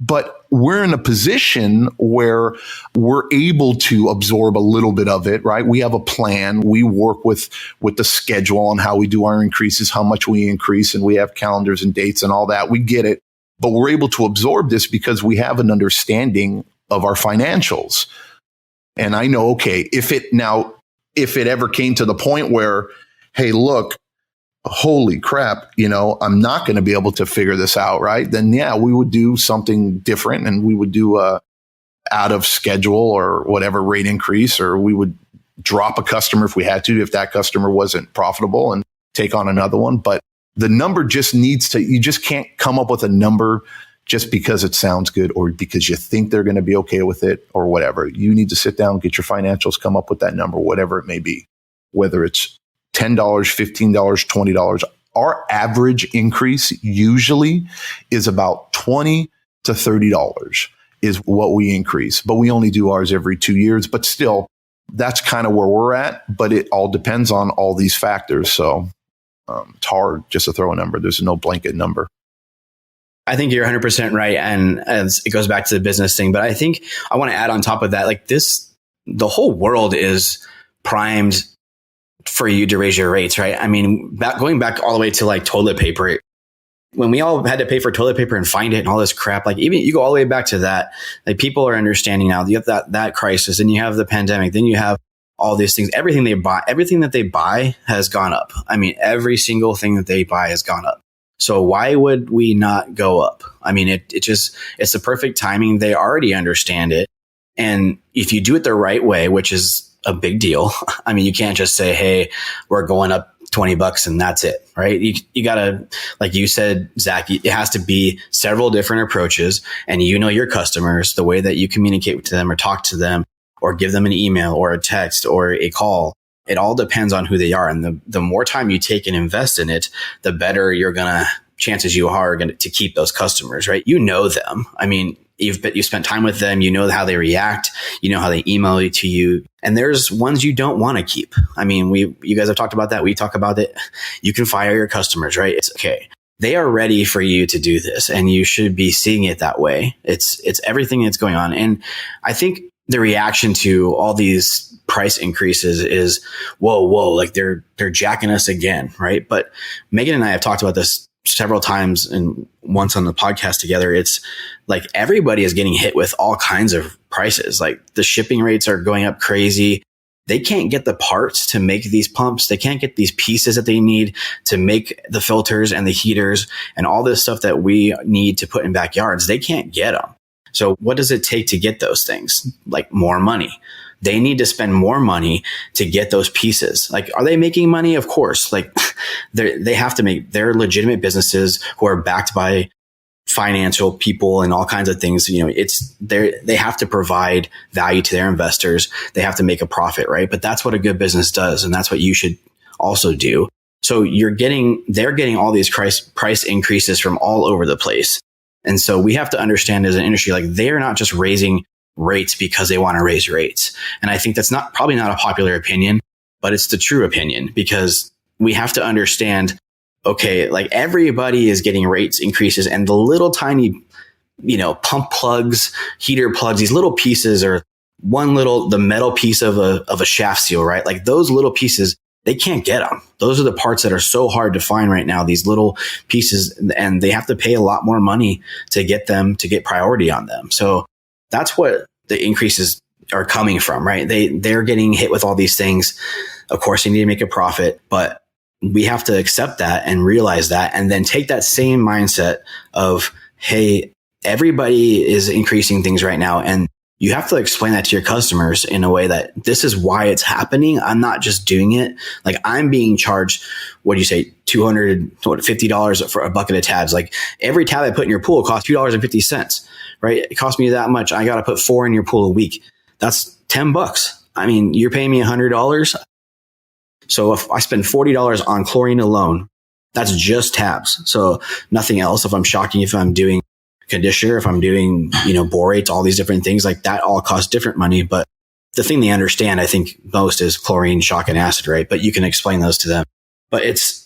But we're in a position where we're able to absorb a little bit of it, right? We have a plan. We work with the schedule on how we do our increases, how much we increase, and we have calendars and dates and all that. We get it. But we're able to absorb this because we have an understanding of our financials. And I know, okay, if it now if it ever came to the point where, hey, look, holy crap, I'm not going to be able to figure this out, right? Then yeah, we would do something different, and we would do a out of schedule or whatever rate increase, or we would drop a customer if we had to, if that customer wasn't profitable, and take on another one. But the number just you just can't come up with a number just because it sounds good or because you think they're going to be okay with it or whatever. You need to sit down, get your financials, come up with that number, whatever it may be, whether it's $10, $15, $20. Our average increase usually is about $20 to $30 is what we increase, but we only do ours every 2 years. But still, that's kind of where we're at, but it all depends on all these factors. So it's hard just to throw a number. There's no blanket number. I think you're 100% right. And as it goes back to the business thing, but I think I want to add on top of that, like the whole world is primed for you to raise your rates, right? I mean, going back all the way to like toilet paper, when we all had to pay for toilet paper and find it and all this crap, like even you go all the way back to that, like people are understanding now. You have that crisis, and you have the pandemic, then you have all these things. Everything that they buy has gone up. I mean, every single thing that they buy has gone up. So why would we not go up? I mean, it's the perfect timing. They already understand it. And if you do it the right way, which is a big deal. I mean, you can't just say, hey, we're going up $20 and that's it, right? You gotta, like you said, Zach, it has to be several different approaches, and your customers, the way that you communicate to them or talk to them or give them an email or a text or a call. It all depends on who they are. And the more time you take and invest in it, the better chances you are to keep those customers, right? You know them. I mean, you've spent time with them. You know how they react. You know how they email it to you. And there's ones you don't want to keep. I mean, you guys have talked about that. We talk about it. You can fire your customers, right? It's okay. They are ready for you to do this, and you should be seeing it that way. It's everything that's going on. And I think the reaction to all these price increases is, whoa, like they're jacking us again, right? But Megan and I have talked about this several times, and once on the podcast together. It's like everybody is getting hit with all kinds of prices. Like the shipping rates are going up crazy. They can't get the parts to make these pumps. They can't get these pieces that they need to make the filters and the heaters and all this stuff that we need to put in backyards. They can't get them. So what does it take to get those things? Like more money. They need to spend more money to get those pieces. Like, are they making money? Of course. Like they have to make, they're legitimate businesses who are backed by financial people and all kinds of things. They have to provide value to their investors. They have to make a profit, right? But that's what a good business does. And that's what you should also do. So they're getting all these price increases from all over the place. And so we have to understand as an industry, like they're not just raising rates because they want to raise rates. And I think that's probably not a popular opinion, but it's the true opinion, because we have to understand, okay, like everybody is getting rates increases, and the little tiny, pump plugs, heater plugs, these little pieces are the metal piece of a shaft seal, right? Like those little pieces, they can't get them. Those are the parts that are so hard to find right now, these little pieces, and they have to pay a lot more money to get them, to get priority on them. So that's what the increases are coming from, right? They're getting hit with all these things. Of course, they need to make a profit, but we have to accept that and realize that, and then take that same mindset of, hey, everybody is increasing things right now. And you have to explain that to your customers in a way that this is why it's happening. I'm not just doing it. Like I'm being charged, what do you say, $250 for a bucket of tabs. Like every tab I put in your pool costs $2.50, right? It costs me that much. I got to put 4 in your pool a week. That's $10. I mean, you're paying me $100. So if I spend $40 on chlorine alone, that's just tabs. So nothing else. If I'm shocking, if I'm doing conditioner, if I'm doing, borates, all these different things, like that all costs different money. But the thing they understand, I think most, is chlorine, shock, and acid, right? But you can explain those to them. But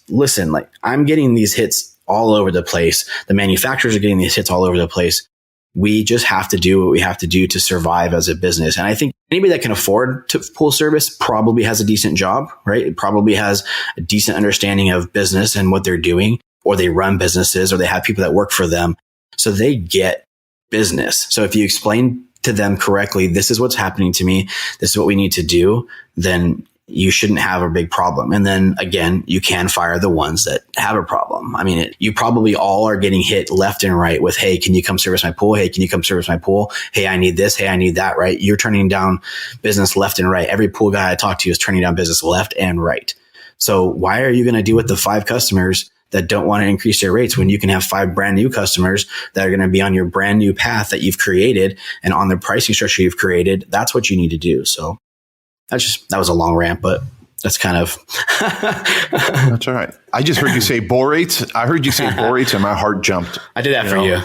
listen, like I'm getting these hits all over the place. The manufacturers are getting these hits all over the place. We just have to do what we have to do to survive as a business. And I think anybody that can afford to pool service probably has a decent job, right? It probably has a decent understanding of business and what they're doing, or they run businesses, or they have people that work for them. So they get business. So if you explain to them correctly, this is what's happening to me, this is what we need to do, then you shouldn't have a big problem. And then again, you can fire the ones that have a problem. I mean, you probably all are getting hit left and right with, hey, can you come service my pool? Hey, can you come service my pool? Hey, I need this. Hey, I need that, right? You're turning down business left and right. Every pool guy I talk to is turning down business left and right. So why are you going to deal with the 5 customers that don't want to increase their rates when you can have 5 brand new customers that are going to be on your brand new path that you've created and on the pricing structure you've created? That's what you need to do. So that was a long rant, but that's kind of. That's all right. I just heard you say borates. I heard you say borates and my heart jumped. I did that for you.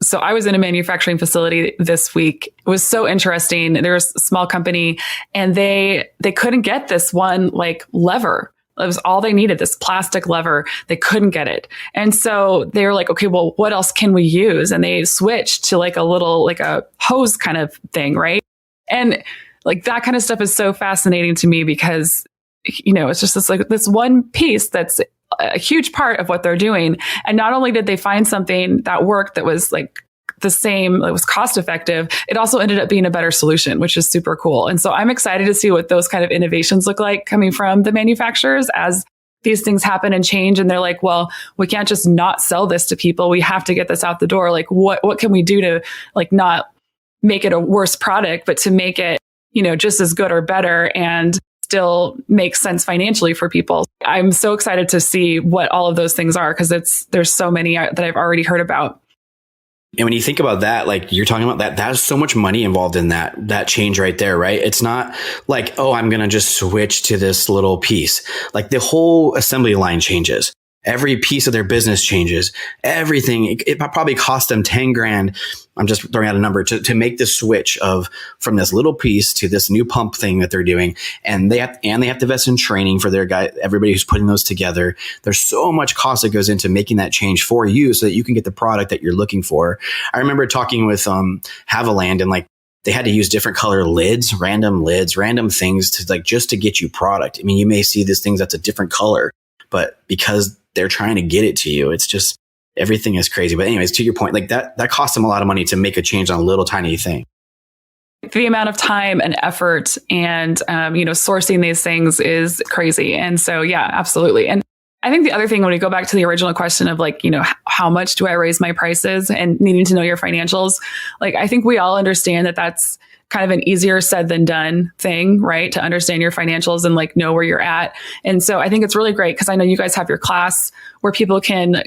So I was in a manufacturing facility this week. It was so interesting. There was a small company and they couldn't get this one like lever. It was all they needed, this plastic lever. They couldn't get it. And so they were like, okay, well, what else can we use? And they switched to like a hose kind of thing, right? And like that kind of stuff is so fascinating to me because, it's just this one piece that's a huge part of what they're doing. And not only did they find something that worked that was like the same, it was cost effective, it also ended up being a better solution, which is super cool. And so I'm excited to see what those kind of innovations look like coming from the manufacturers as these things happen and change. And they're like, well, we can't just not sell this to people. We have to get this out the door. Like what can we do to like not make it a worse product, but to make it just as good or better and still make sense financially for people. I'm so excited to see what all of those things are because there's so many that I've already heard about. And when you think about that, like you're talking about there's so much money involved in that change right there, right? It's not like, oh, I'm going to just switch to this little piece. Like the whole assembly line changes. Every piece of their business changes. Everything. It probably cost them 10 grand. I'm just throwing out a number to make the switch from this little piece to this new pump thing that they're doing. And they have to invest in training for their guy, everybody who's putting those together. There's so much cost that goes into making that change for you so that you can get the product that you're looking for. I remember talking with, Haviland and like, they had to use different color lids, random things to like, just to get you product. I mean, you may see this thing that's a different color, but because they're trying to get it to you, it's just, everything is crazy. But anyways, to your point, like that costs them a lot of money to make a change on a little tiny thing. The amount of time and effort and, sourcing these things is crazy. And so, yeah, absolutely. And I think the other thing, when we go back to the original question of like, how much do I raise my prices and needing to know your financials? Like, I think we all understand that that's kind of an easier said than done thing, right? To understand your financials and like know where you're at. And so I think it's really great because I know you guys have your class where people can,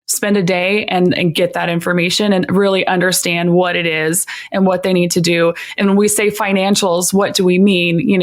spend a day and get that information and really understand what it is and what they need to do. And when we say financials, what do we mean?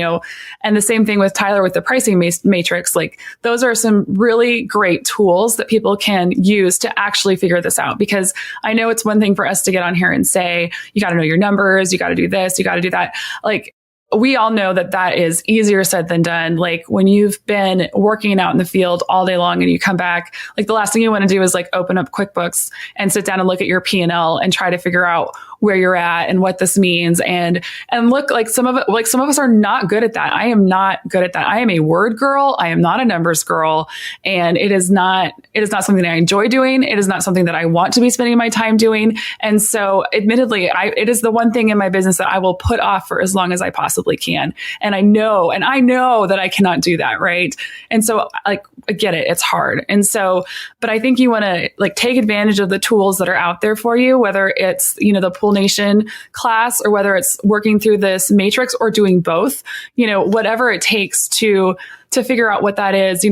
And the same thing with Tyler with the pricing matrix, like those are some really great tools that people can use to actually figure this out. Because I know it's one thing for us to get on here and say, you got to know your numbers, you got to do this, you got to do that. Like, we all know that is easier said than done. Like when you've been working out in the field all day long and you come back, like the last thing you want to do is like open up QuickBooks and sit down and look at your P&L and try to figure out where you're at and what this means. And look, like some of us are not good at that. I am not good at that. I am a word girl. I am not a numbers girl. And it is not something that I enjoy doing. It is not something that I want to be spending my time doing. And so admittedly, it is the one thing in my business that I will put off for as long as I possibly can. And I know that I cannot do that. Right. And so like, I get it. It's hard. And so, but I think you want to like take advantage of the tools that are out there for you, whether it's, the Pool Nation class or whether it's working through this matrix or doing both, whatever it takes to figure out what that is,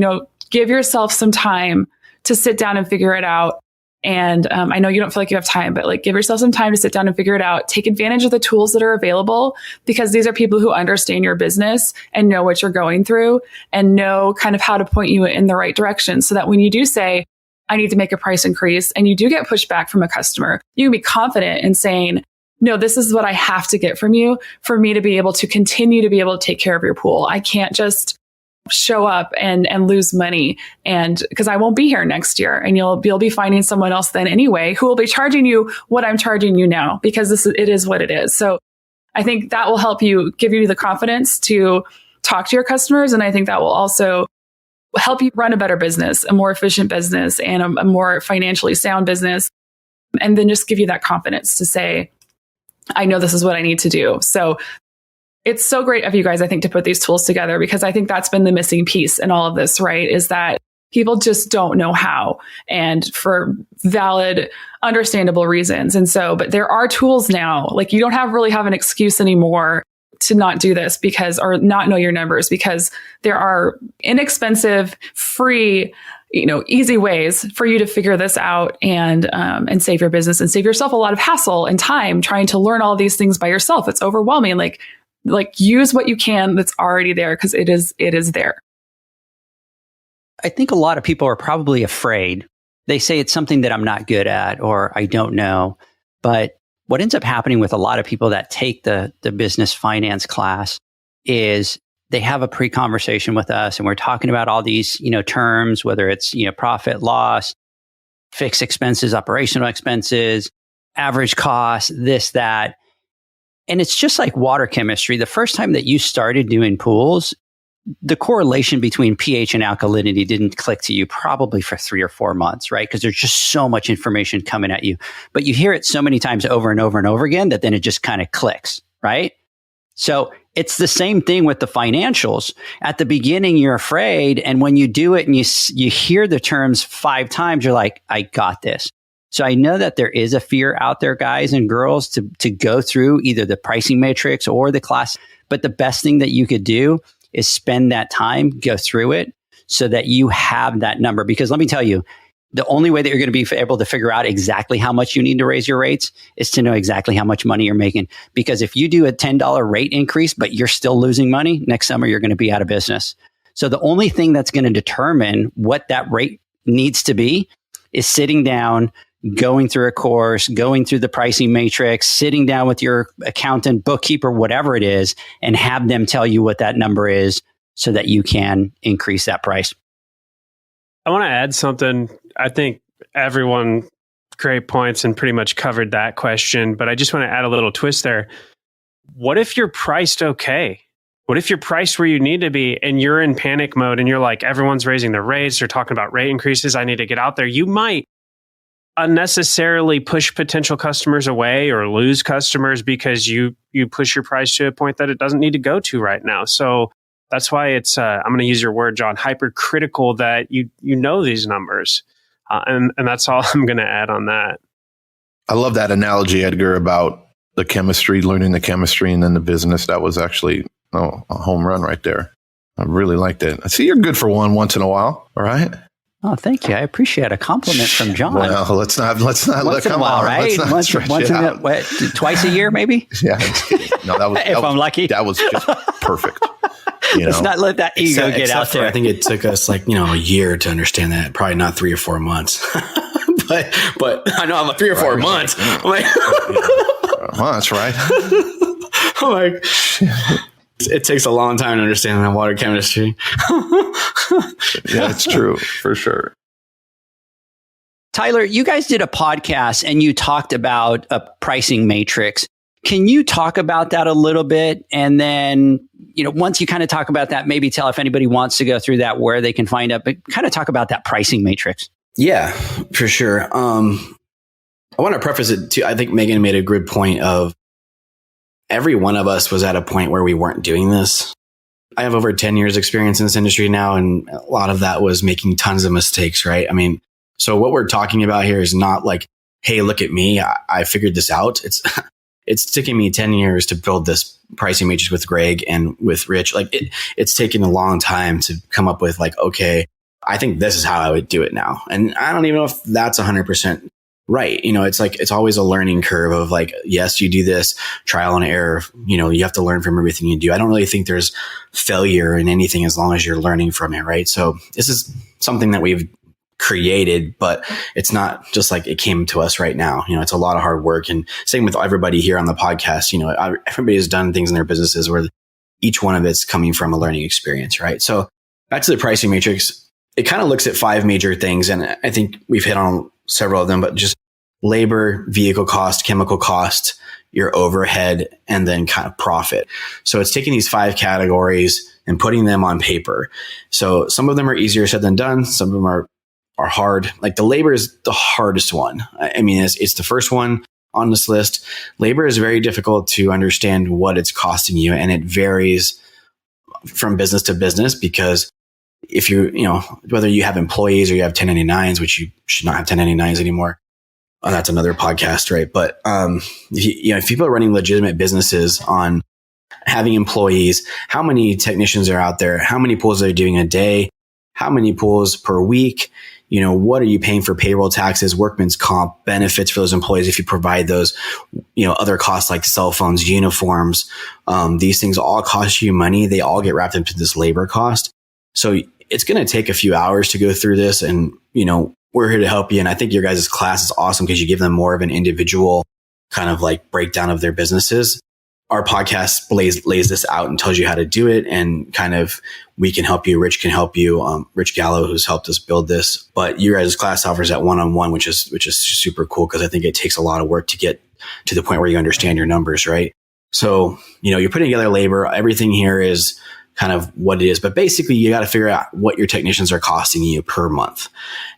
give yourself some time to sit down and figure it out. And I know you don't feel like you have time, but like give yourself some time to sit down and figure it out. Take advantage of the tools that are available because these are people who understand your business and know what you're going through and know kind of how to point you in the right direction so that when you do say, I need to make a price increase and you do get pushback from a customer, you can be confident in saying, no, this is what I have to get from you for me to be able to continue to be able to take care of your pool. I can't just show up and lose money and because I won't be here next year and you'll be finding someone else then anyway who will be charging you what I'm charging you now because it is what it is. So I think that will help you, give you the confidence to talk to your customers. And I think that will also help you run a better business, a more efficient business and a more financially sound business. And then just give you that confidence to say, I know this is what I need to do. So it's so great of you guys, I think, to put these tools together, because I think that's been the missing piece in all of this, right? Is that people just don't know how, and for valid, understandable reasons. And so, but there are tools now, like you don't really have an excuse anymore to not do this or not know your numbers, because there are inexpensive, free, easy ways for you to figure this out and save your business and save yourself a lot of hassle and time trying to learn all these things by yourself. It's overwhelming. Like use what you can that's already there, because it is there. I think a lot of people are probably afraid. They say it's something that I'm not good at or I don't know. But what ends up happening with a lot of people that take the business finance class is they have a pre-conversation with us, and we're talking about all these, terms, whether it's, profit, loss, fixed expenses, operational expenses, average cost, this, that. And it's just like water chemistry. The first time that you started doing pools, the correlation between pH and alkalinity didn't click to you probably for 3 or 4 months, right? Because there's just so much information coming at you. But you hear it so many times over and over and over again that then it just kind of clicks, right? So it's the same thing with the financials. At the beginning, you're afraid. And when you do it and you hear the terms 5 times, you're like, I got this. So I know that there is a fear out there, guys and girls, to go through either the pricing matrix or the class. But the best thing that you could do is spend that time, go through it so that you have that number. Because let me tell you, the only way that you're going to be able to figure out exactly how much you need to raise your rates is to know exactly how much money you're making. Because if you do a $10 rate increase, but you're still losing money, next summer you're going to be out of business. So the only thing that's going to determine what that rate needs to be is sitting down, going through a course, going through the pricing matrix, sitting down with your accountant, bookkeeper, whatever it is, and have them tell you what that number is so that you can increase that price. I want to add something. I think everyone, great points and pretty much covered that question, but I just want to add a little twist there. What if you're priced okay? What if you're priced where you need to be and you're in panic mode and you're like, everyone's raising their rates, they're talking about rate increases, I need to get out there. You might unnecessarily push potential customers away or lose customers because you push your price to a point that it doesn't need to go to right now. So that's why it's, I'm going to use your word, John, hypercritical that you know these numbers. And that's all I'm going to add on that. I love that analogy, Edgar, about the chemistry, learning the chemistry and then the business. That was actually a home run right there. I really liked it. I see you're good for once in a while. All right. Oh, thank you. I appreciate a compliment from John. Well, let's not once in a while, right? Twice a year, maybe. Yeah. No, that was. I'm lucky, that was just perfect. Let's not let that ego get out there. I think it took us a year to understand that. Probably not 3 or 4 months. but I know I'm 3 or 4 months. I'm like, months, right? I'm like, it takes a long time to understand that water chemistry. Yeah, it's true for sure. Tyler, you guys did a podcast and you talked about a pricing matrix. Can you talk about that a little bit? And then, once you kind of talk about that, maybe tell if anybody wants to go through that, where they can find it, but kind of talk about that pricing matrix. Yeah, for sure. I want to preface it too. I think Megan made a good point of every one of us was at a point where we weren't doing this. I have over 10 years experience in this industry now, and a lot of that was making tons of mistakes, right? I mean, so what we're talking about here is not like, hey, look at me, I figured this out. It's taken me 10 years to build this pricing matrix with Greg and with Rich. It's taken a long time to come up with okay, I think this is how I would do it now. And I don't even know if that's 100% right. It's always a learning curve of yes, you do this, trial and error. You have to learn from everything you do. I don't really think there's failure in anything as long as you're learning from it, right? So this is something that we've created, but it's not just it came to us right now. It's a lot of hard work, and same with everybody here on the podcast. Everybody has done things in their businesses where each one of it's coming from a learning experience, right? So back to the pricing matrix, it kind of looks at 5 major things, and I think we've hit on several of them, but just labor, vehicle cost, chemical cost, your overhead, and then kind of profit. So it's taking these 5 categories and putting them on paper. So some of them are easier said than done. Some of them are hard. The labor is the hardest one. I mean, it's the first one. on this list. Labor is very difficult to understand what it's costing you, and it varies from business to business, because if whether you have employees or you have 1099s, which you should not have 1099s anymore. That's another podcast, right? But if people are running legitimate businesses on having employees, how many technicians are out there? How many pulls are they doing a day? How many pulls per week? What are you paying for payroll taxes, workman's comp, benefits for those employees if you provide those, other costs like cell phones, uniforms. These things all cost you money. They all get wrapped into this labor cost. So it's going to take a few hours to go through this, and, we're here to help you. And I think your guys' class is awesome because you give them more of an individual kind of like breakdown of their businesses. Our podcast lays this out and tells you how to do it, and kind of we can help you. Rich can help you. Rich Gallo, who's helped us build this, but your guys' class offers that one-on-one, which is super cool, because I think it takes a lot of work to get to the point where you understand your numbers, right? So, you're putting together labor. Everything here is kind of what it is, but basically you got to figure out what your technicians are costing you per month.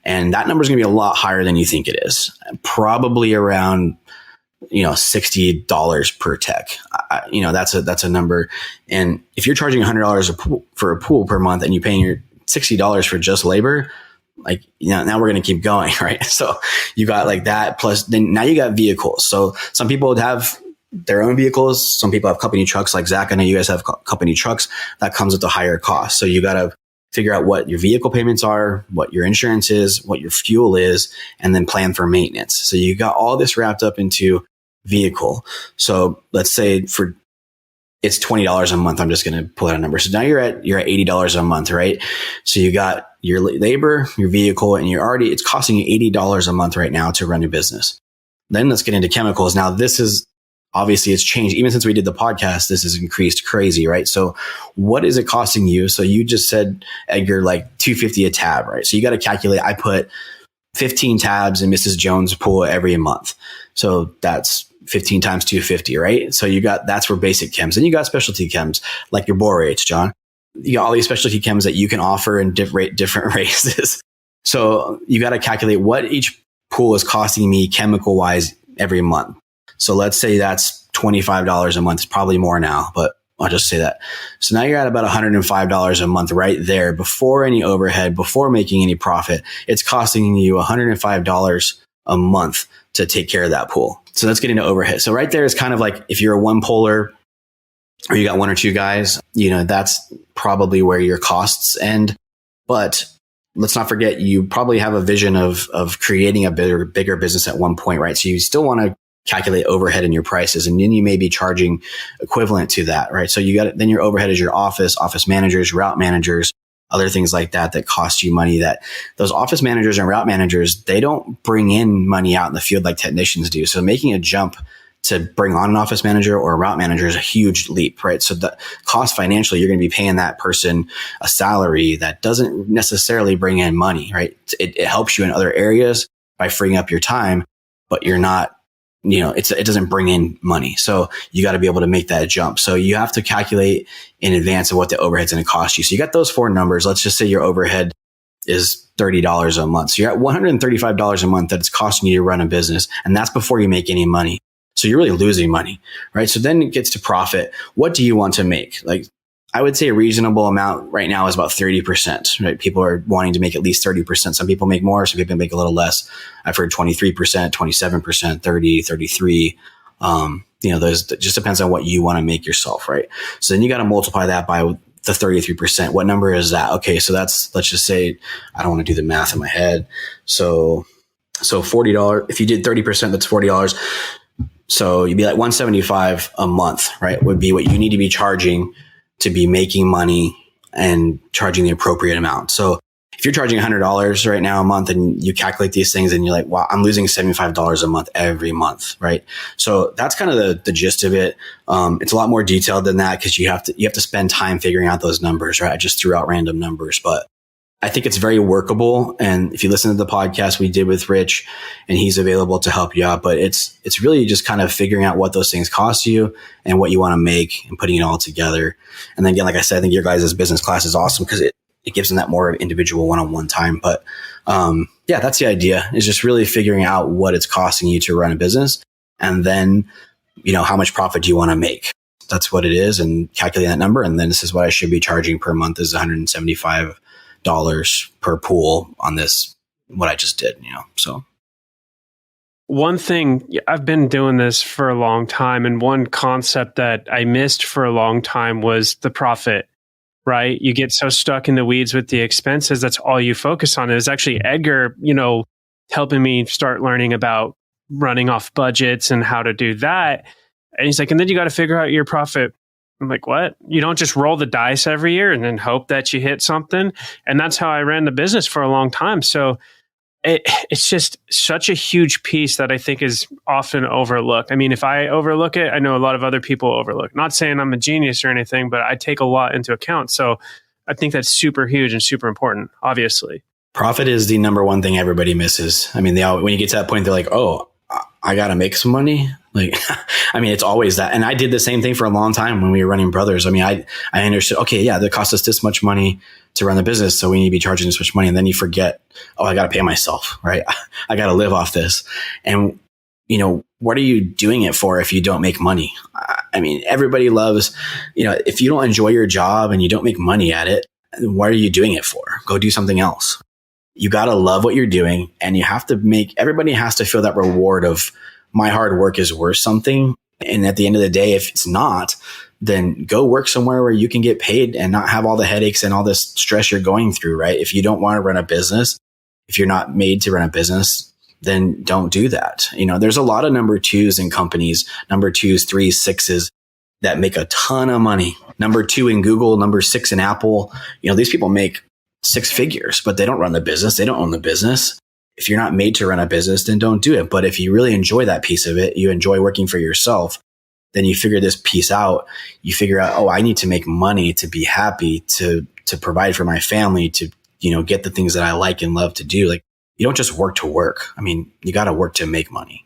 And that number is going to be a lot higher than you think it is. Probably around, $60 per tech. That's a number. And if you're charging $100 for a pool per month and you're paying your $60 for just labor, now we're going to keep going, right? So you got like that, plus then now you got vehicles. So some people would have their own vehicles. Some people have company trucks like Zach. I know you guys have company trucks. That comes with a higher cost. So you got to figure out what your vehicle payments are, what your insurance is, what your fuel is, and then plan for maintenance. So you got all this wrapped up into vehicle. So let's say it's $20 a month. I'm just going to pull out a number. So now you're at $80 a month, right? So you got your labor, your vehicle, and it's costing you $80 a month right now to run your business. Then let's get into chemicals. Now obviously it's changed. Even since we did the podcast, this has increased crazy, right? So what is it costing you? So you just said, Edgar, like $250 a tab, right? So you got to calculate. I put 15 tabs in Mrs. Jones' pool every month. So that's 15 times 250, right? So that's for basic chems. And you got specialty chems like your borates, John. You got all these specialty chems that you can offer in different races. So you got to calculate what each pool is costing me chemical wise every month. So let's say that's $25 a month. It's probably more now, but I'll just say that. So now you're at about $105 a month right there before any overhead, before making any profit. It's costing you $105 a month to take care of that pool. So let's get into overhead. So right there is kind of like if you're a one poler or you got one or two guys, that's probably where your costs end. But let's not forget, you probably have a vision of creating a bigger business at one point, right? So you still want to calculate overhead in your prices, and then you may be charging equivalent to that, right? So then your overhead is your office managers, route managers, other things like that cost you money. That those office managers and route managers, they don't bring in money out in the field like technicians do. So making a jump to bring on an office manager or a route manager is a huge leap, right? So the cost financially, you're going to be paying that person a salary that doesn't necessarily bring in money, right? It helps you in other areas by freeing up your time, but you're not, it doesn't bring in money. So you got to be able to make that jump. So you have to calculate in advance of what the overhead's going to cost you. So you got those four numbers. Let's just say your overhead is $30 a month. So you're at $135 a month that it's costing you to run a business. And that's before you make any money. So you're really losing money, right? So then it gets to profit. What do you want to make? Like, I would say a reasonable amount right now is about 30%, right? People are wanting to make at least 30%. Some people make more, some people make a little less. I've heard 23%, 27%, 30, 33. Those just depends on what you want to make yourself, right? So then you got to multiply that by the 33%. What number is that? Okay. So let's just say, I don't want to do the math in my head. So $40, if you did 30%, that's $40. So you'd be like $175 a month, right? Would be what you need to be charging to be making money and charging the appropriate amount. So if you're charging $100 right now a month and you calculate these things and you're like, wow, I'm losing $75 a month every month, right? So that's kind of the gist of it. It's a lot more detailed than that because you have to spend time figuring out those numbers, right? I just threw out random numbers, but I think it's very workable. And if you listen to the podcast we did with Rich, and he's available to help you out, but it's really just kind of figuring out what those things cost you and what you want to make and putting it all together. And then again, like I said, I think your guys' business class is awesome because it gives them that more individual one-on-one time. But that's the idea, is just really figuring out what it's costing you to run a business And then, how much profit do you want to make? That's what it is, and calculate that number. And then this is what I should be charging per month is $175 per pool on this, what I just did, so. One thing, I've been doing this for a long time, and one concept that I missed for a long time was the profit, right? You get so stuck in the weeds with the expenses, that's all you focus on. It was actually Edgar, helping me start learning about running off budgets and how to do that. And he's like, and then you got to figure out your profit. I'm like, what? You don't just roll the dice every year and then hope that you hit something. And that's how I ran the business for a long time. So it's just such a huge piece that I think is often overlooked. I mean, if I overlook it, I know a lot of other people overlook. Not saying I'm a genius or anything, but I take a lot into account. So I think that's super huge and super important, obviously. Profit is the number one thing everybody misses. I mean, when you get to that point, they're like, oh, I got to make some money. Like, I mean, it's always that. And I did the same thing for a long time when we were running Brothers. I mean, I understood, okay, yeah, that cost us this much money to run the business, so we need to be charging this much money. And then you forget, oh, I got to pay myself, right? I got to live off this. And, what are you doing it for if you don't make money? I mean, everybody loves, if you don't enjoy your job and you don't make money at it, what are you doing it for? Go do something else. You got to love what you're doing, and you have to everybody has to feel that reward of my hard work is worth something. And at the end of the day, if it's not, then go work somewhere where you can get paid and not have all the headaches and all this stress you're going through, right? If you don't want to run a business, if you're not made to run a business, then don't do that. There's a lot of number twos in companies, number twos, 3s, 6s that make a ton of money. Number 2 in Google, number 6 in Apple. These people make 6 figures, but they don't run the business. They don't own the business. If you're not made to run a business, then don't do it. But if you really enjoy that piece of it, you enjoy working for yourself, then you figure this piece out. You figure out, oh, I need to make money to be happy, to provide for my family, to, get the things that I like and love to do. Like, you don't just work to work. I mean, you got to work to make money.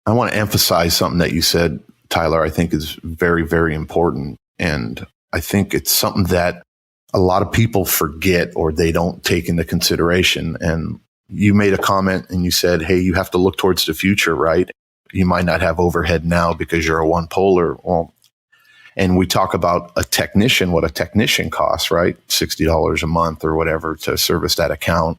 I want to emphasize something that you said, Tyler, I think is very, very important. And I think it's something that a lot of people forget or they don't take into consideration. And you made a comment and you said, hey, you have to look towards the future, right? You might not have overhead now because you're a one poler. Well, and we talk about a technician, what a technician costs, right? $60 a month or whatever to service that account.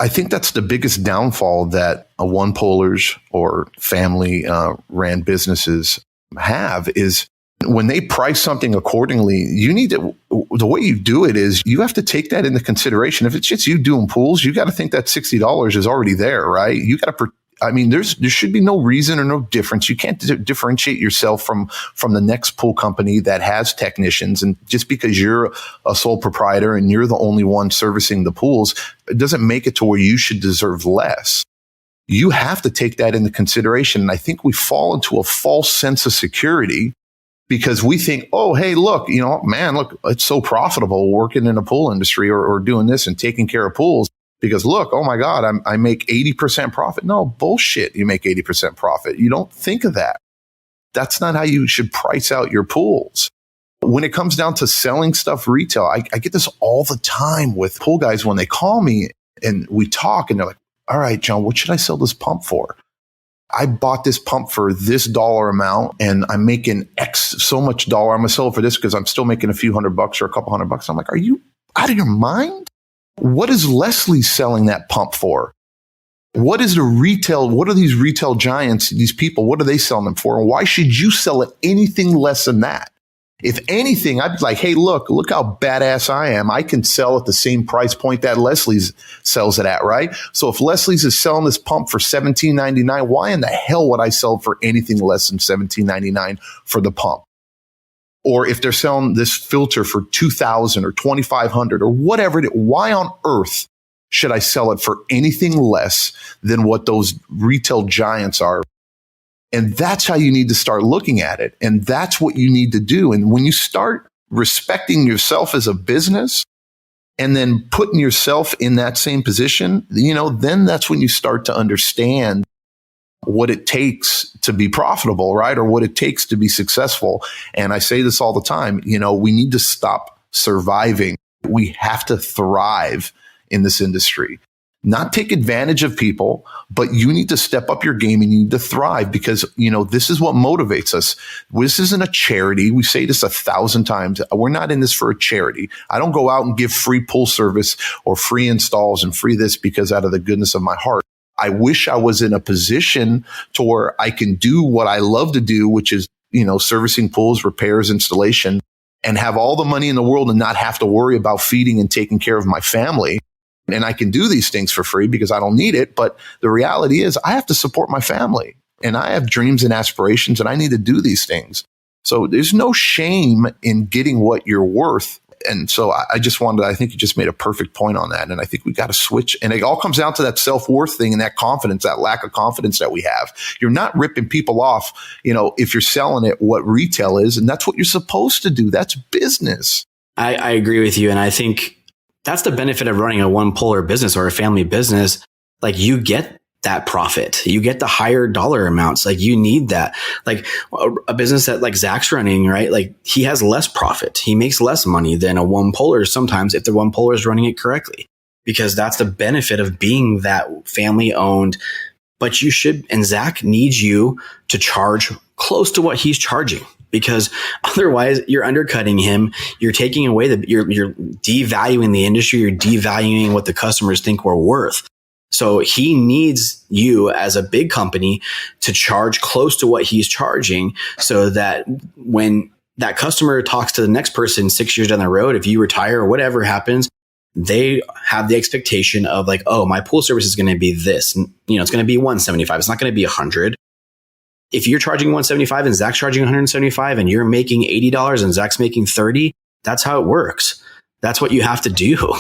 I think that's the biggest downfall that a one polers or family ran businesses have is when they price something accordingly, you need to, the way you do it is you have to take that into consideration. If it's just you doing pools, you got to think that $60 is already there, right? You got to, there should be no reason or no difference. You can't differentiate yourself from the next pool company that has technicians. And just because you're a sole proprietor and you're the only one servicing the pools, it doesn't make it to where you should deserve less. You have to take that into consideration. And I think we fall into a false sense of security because we think, oh, hey, look, look, it's so profitable working in a pool industry or doing this and taking care of pools because look, oh my God, I make 80% profit. No, bullshit. You make 80% profit. You don't think of that. That's not how you should price out your pools. When it comes down to selling stuff retail, I get this all the time with pool guys when they call me and we talk and they're like, all right, John, what should I sell this pump for? I bought this pump for this dollar amount and I'm making X so much dollar. I'm going to sell it for this because I'm still making a few $100 or a couple $100. I'm like, are you out of your mind? What is Leslie selling that pump for? What is the retail? What are these retail giants, these people, what are they selling them for? And why should you sell it anything less than that? If anything, I'd be like, hey, look how badass I am. I can sell at the same price point that Leslie's sells it at, right? So if Leslie's is selling this pump for $17.99, why in the hell would I sell for anything less than $17.99 for the pump? Or if they're selling this filter for $2,000 or $2,500 or whatever it is, why on earth should I sell it for anything less than what those retail giants are? And that's how you need to start looking at it. And that's what you need to do. And when you start respecting yourself as a business and then putting yourself in that same position, then that's when you start to understand what it takes to be profitable, right? Or what it takes to be successful. And I say this all the time, we need to stop surviving. We have to thrive in this industry. not take advantage of people, but you need to step up your game and you need to thrive because, this is what motivates us. This isn't a charity. We say this 1,000 times. We're not in this for a charity. I don't go out and give free pool service or free installs and free this because out of the goodness of my heart. I wish I was in a position to where I can do what I love to do, which is, servicing pools, repairs, installation, and have all the money in the world and not have to worry about feeding and taking care of my family. And I can do these things for free because I don't need it. But the reality is I have to support my family and I have dreams and aspirations and I need to do these things. So there's no shame in getting what you're worth. And so I think you just made a perfect point on that. And I think we got to switch. And it all comes down to that self-worth thing and that confidence, that lack of confidence that we have. You're not ripping people off, if you're selling it what retail is. And that's what you're supposed to do. That's business. I agree with you. And I think that's the benefit of running a one-polar business or a family business. Like you get that profit, you get the higher dollar amounts. Like you need that. Like a business that like Zach's running, right? Like he has less profit. He makes less money than a one-polar sometimes if the one-polar is running it correctly, because that's the benefit of being that family owned. But you should, and Zach needs you to charge close to what he's charging. Because otherwise you're undercutting him. You're taking away you're devaluing the industry. You're devaluing what the customers think we're worth. So he needs you as a big company to charge close to what he's charging so that when that customer talks to the next person 6 years down the road, if you retire or whatever happens, they have the expectation of like, oh, my pool service is going to be this. And, it's going to be $175. It's not going to be $100. If you're charging $175 and Zach's charging $175 and you're making $80 and Zach's making $30, that's how it works. That's what you have to do.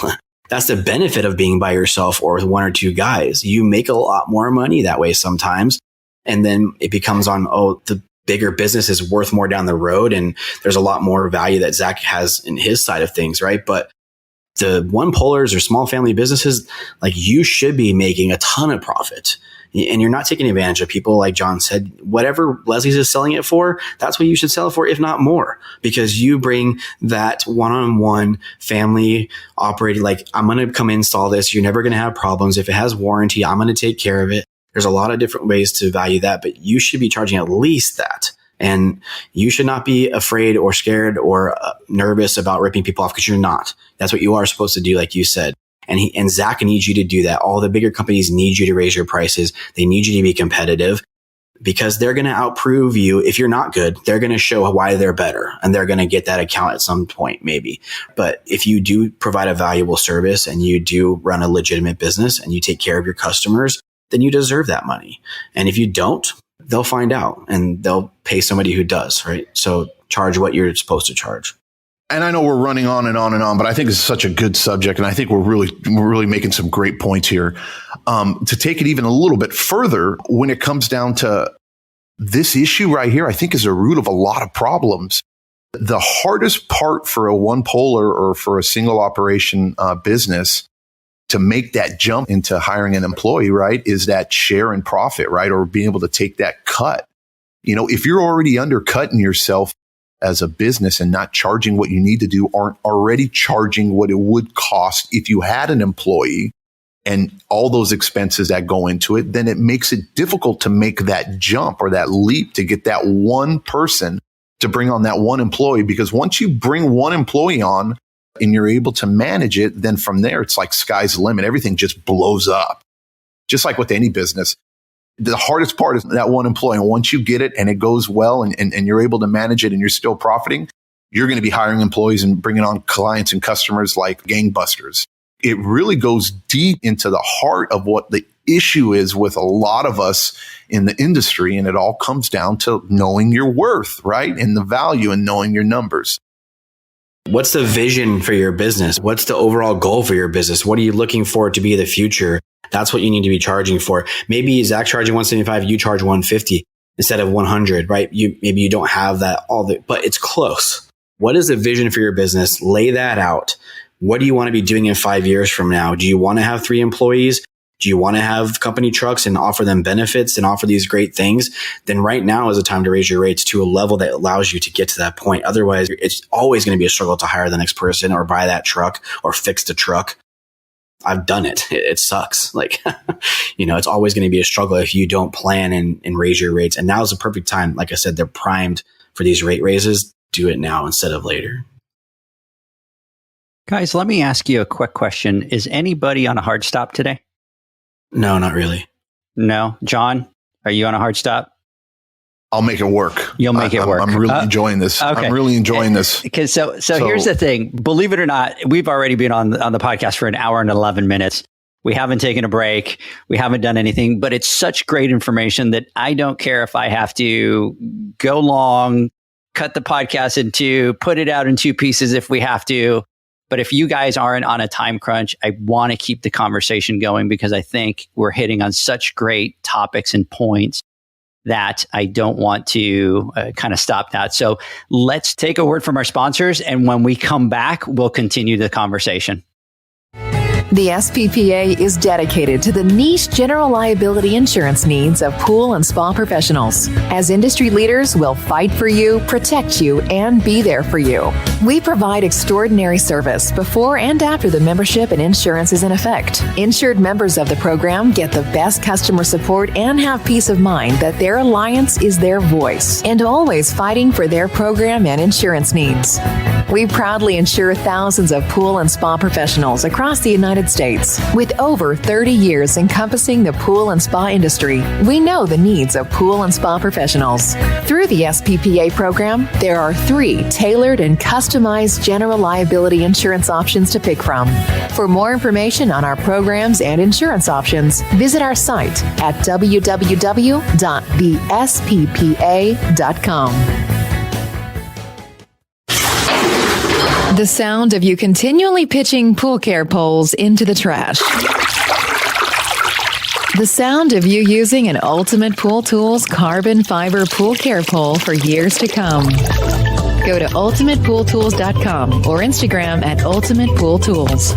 That's the benefit of being by yourself or with one or two guys. You make a lot more money that way sometimes. And then it becomes the bigger business is worth more down the road. And there's a lot more value that Zach has in his side of things, right? But the one polars or small family businesses, like you should be making a ton of profit. And you're not taking advantage of people. Like John said, whatever Leslie's is selling it for, that's what you should sell it for, if not more, because you bring that one-on-one family operating, like I'm going to come install this. You're never going to have problems. If it has warranty, I'm going to take care of it. There's a lot of different ways to value that, but you should be charging at least that. And you should not be afraid or scared or nervous about ripping people off because you're not. That's what you are supposed to do, like you said. And Zach needs you to do that. All the bigger companies need you to raise your prices. They need you to be competitive because they're going to outprove you. If you're not good, they're going to show why they're better and they're going to get that account at some point, maybe. But if you do provide a valuable service and you do run a legitimate business and you take care of your customers, then you deserve that money. And if you don't, they'll find out and they'll pay somebody who does, right? So charge what you're supposed to charge. And I know we're running on and on and on, but I think it's such a good subject. And I think we're really making some great points here. To take it even a little bit further, when it comes down to this issue right here, I think is a root of a lot of problems. The hardest part for a one polar or for a single operation business to make that jump into hiring an employee, right, is that share in profit, right? Or being able to take that cut. If you're already undercutting yourself as a business and not charging what you need to do, aren't already charging what it would cost if you had an employee and all those expenses that go into it, then it makes it difficult to make that jump or that leap to get that one person to bring on that one employee. Because once you bring one employee on and you're able to manage it, then from there, it's like sky's the limit. Everything just blows up. Just like with any business. The hardest part is that one employee. And once you get it and it goes well and you're able to manage it and you're still profiting, you're going to be hiring employees and bringing on clients and customers like gangbusters. It really goes deep into the heart of what the issue is with a lot of us in the industry. And it all comes down to knowing your worth, right? And the value and knowing your numbers. What's the vision for your business? What's the overall goal for your business? What are you looking for to be the future? That's what you need to be charging for. Maybe Zach charging $175, you charge $150 instead of $100, right? Maybe you don't have that but it's close. What is the vision for your business? Lay that out. What do you want to be doing in 5 years from now? Do you want to have 3 employees? Do you want to have company trucks and offer them benefits and offer these great things? Then right now is the time to raise your rates to a level that allows you to get to that point. Otherwise, it's always going to be a struggle to hire the next person or buy that truck or fix the truck. I've done it. It sucks. Like, it's always going to be a struggle if you don't plan and raise your rates. And now is the perfect time. Like I said, they're primed for these rate raises. Do it now instead of later. Guys, let me ask you a quick question. Is anybody on a hard stop today? No, not really. No. John, are you on a hard stop? I'll make it work. You'll make it work. I'm really enjoying this. Okay. I'm really enjoying this. Because so here's the thing. Believe it or not, we've already been on the podcast for an hour and 11 minutes. We haven't taken a break. We haven't done anything, but it's such great information that I don't care if I have to go long, cut the podcast in two, put it out in two pieces if we have to. But if you guys aren't on a time crunch, I want to keep the conversation going because I think we're hitting on such great topics and points that I don't want to kind of stop that. So let's take a word from our sponsors. And when we come back, we'll continue the conversation. The SPPA is dedicated to the niche general liability insurance needs of pool and spa professionals. As industry leaders, we'll fight for you, protect you, and be there for you. We provide extraordinary service before and after the membership and insurance is in effect. Insured members of the program get the best customer support and have peace of mind that their alliance is their voice and always fighting for their program and insurance needs. We proudly insure thousands of pool and spa professionals across the United States. With over 30 years encompassing the pool and spa industry, we know the needs of pool and spa professionals. Through the SPPA program, there are 3 tailored and customized general liability insurance options to pick from. For more information on our programs and insurance options, visit our site at www.thesppa.com. The sound of you continually pitching pool care poles into the trash. The sound of you using an Ultimate Pool Tools carbon fiber pool care pole for years to come. Go to ultimatepooltools.com or Instagram at ultimatepooltools.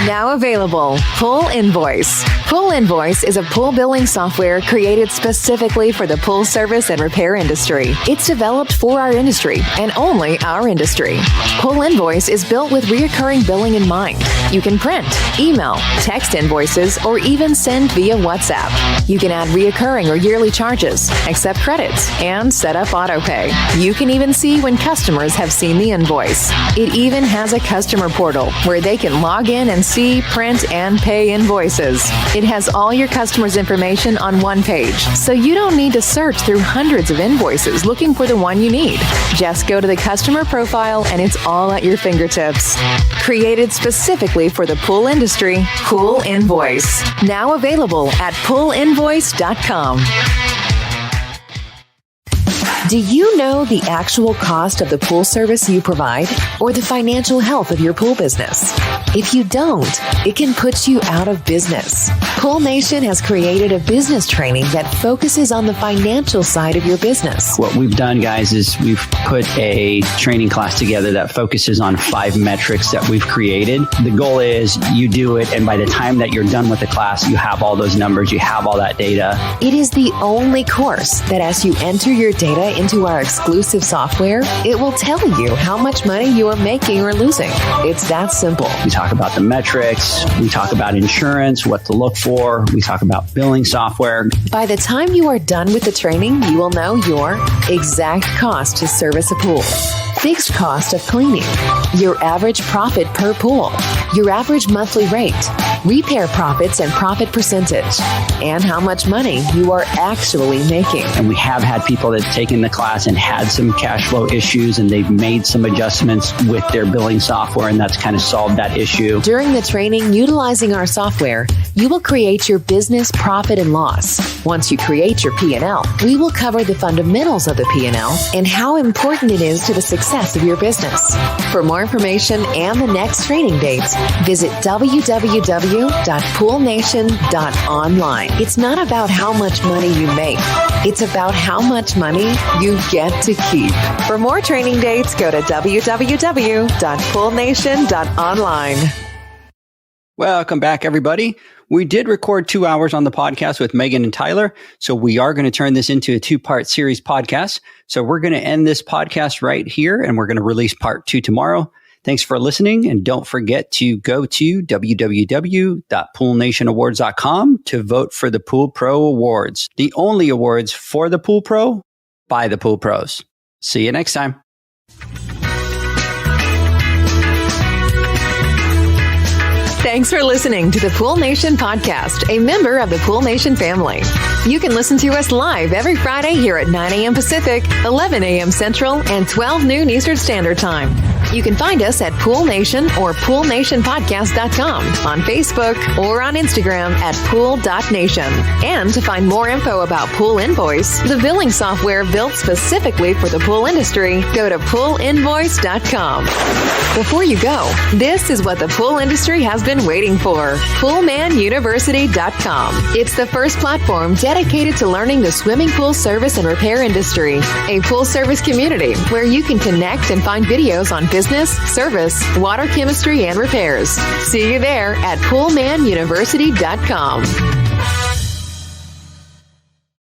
Now available, Pool Invoice. Pool Invoice is a pool billing software created specifically for the pool service and repair industry. It's developed for our industry and only our industry. Pool Invoice is built with recurring billing in mind. You can print, email, text invoices, or even send via WhatsApp. You can add recurring or yearly charges, accept credits, and set up autopay. You can even see when customers have seen the invoice. It even has a customer portal where they can log in and see, print, and pay invoices. It has all your customers' information on one page, so you don't need to search through hundreds of invoices looking for the one you need. Just go to the customer profile and it's all at your fingertips. Created specifically for the pool industry, Pool Invoice. Now available at poolinvoice.com. Do you know the actual cost of the pool service you provide or the financial health of your pool business? If you don't, it can put you out of business. Pool Nation has created a business training that focuses on the financial side of your business. What we've done, guys, is we've put a training class together that focuses on 5 metrics that we've created. The goal is you do it, and by the time that you're done with the class, you have all those numbers, you have all that data. It is the only course that as you enter your data into our exclusive software, it will tell you how much money you are making or losing. It's that simple. We talk about the metrics. We talk about insurance, what to look for. We talk about billing software. By the time you are done with the training, you will know your exact cost to service a pool, fixed cost of cleaning, your average profit per pool, your average monthly rate, repair profits and profit percentage, and how much money you are actually making. And we have had people that have taken the class and had some cash flow issues, and they've made some adjustments with their billing software, and that's kind of solved that issue. During the training, utilizing our software, you will create your business profit and loss. Once you create your P&L, we will cover the fundamentals of the P&L and how important it is to the success of your business. For more information and the next training dates, visit www.poolnation.online. It's not about how much money you make. It's about how much money you get to keep. For more training dates, go to www.poolnation.online. Welcome back, everybody. We did record 2 hours on the podcast with Megan and Tyler, so we are going to turn this into a 2-part series podcast. So we're going to end this podcast right here, and we're going to release part 2 tomorrow. Thanks for listening. And don't forget to go to www.poolnationawards.com to vote for the Pool Pro Awards, the only awards for the Pool Pro by the Pool Pros. See you next time. Thanks for listening to the Pool Nation podcast, a member of the Pool Nation family. You can listen to us live every Friday here at 9 a.m. Pacific, 11 a.m. Central, and 12 noon Eastern Standard Time. You can find us at Pool Nation or PoolNationPodcast.com, on Facebook, or on Instagram at pool.nation. And to find more info about Pool Invoice, the billing software built specifically for the pool industry, go to poolinvoice.com. Before you go, this is what the pool industry has been waiting for. PoolmanUniversity.com. It's the first platform dedicated to learning the swimming pool service and repair industry. A pool service community where you can connect and find videos on business, service, water chemistry, and repairs. See you there at PoolmanUniversity.com.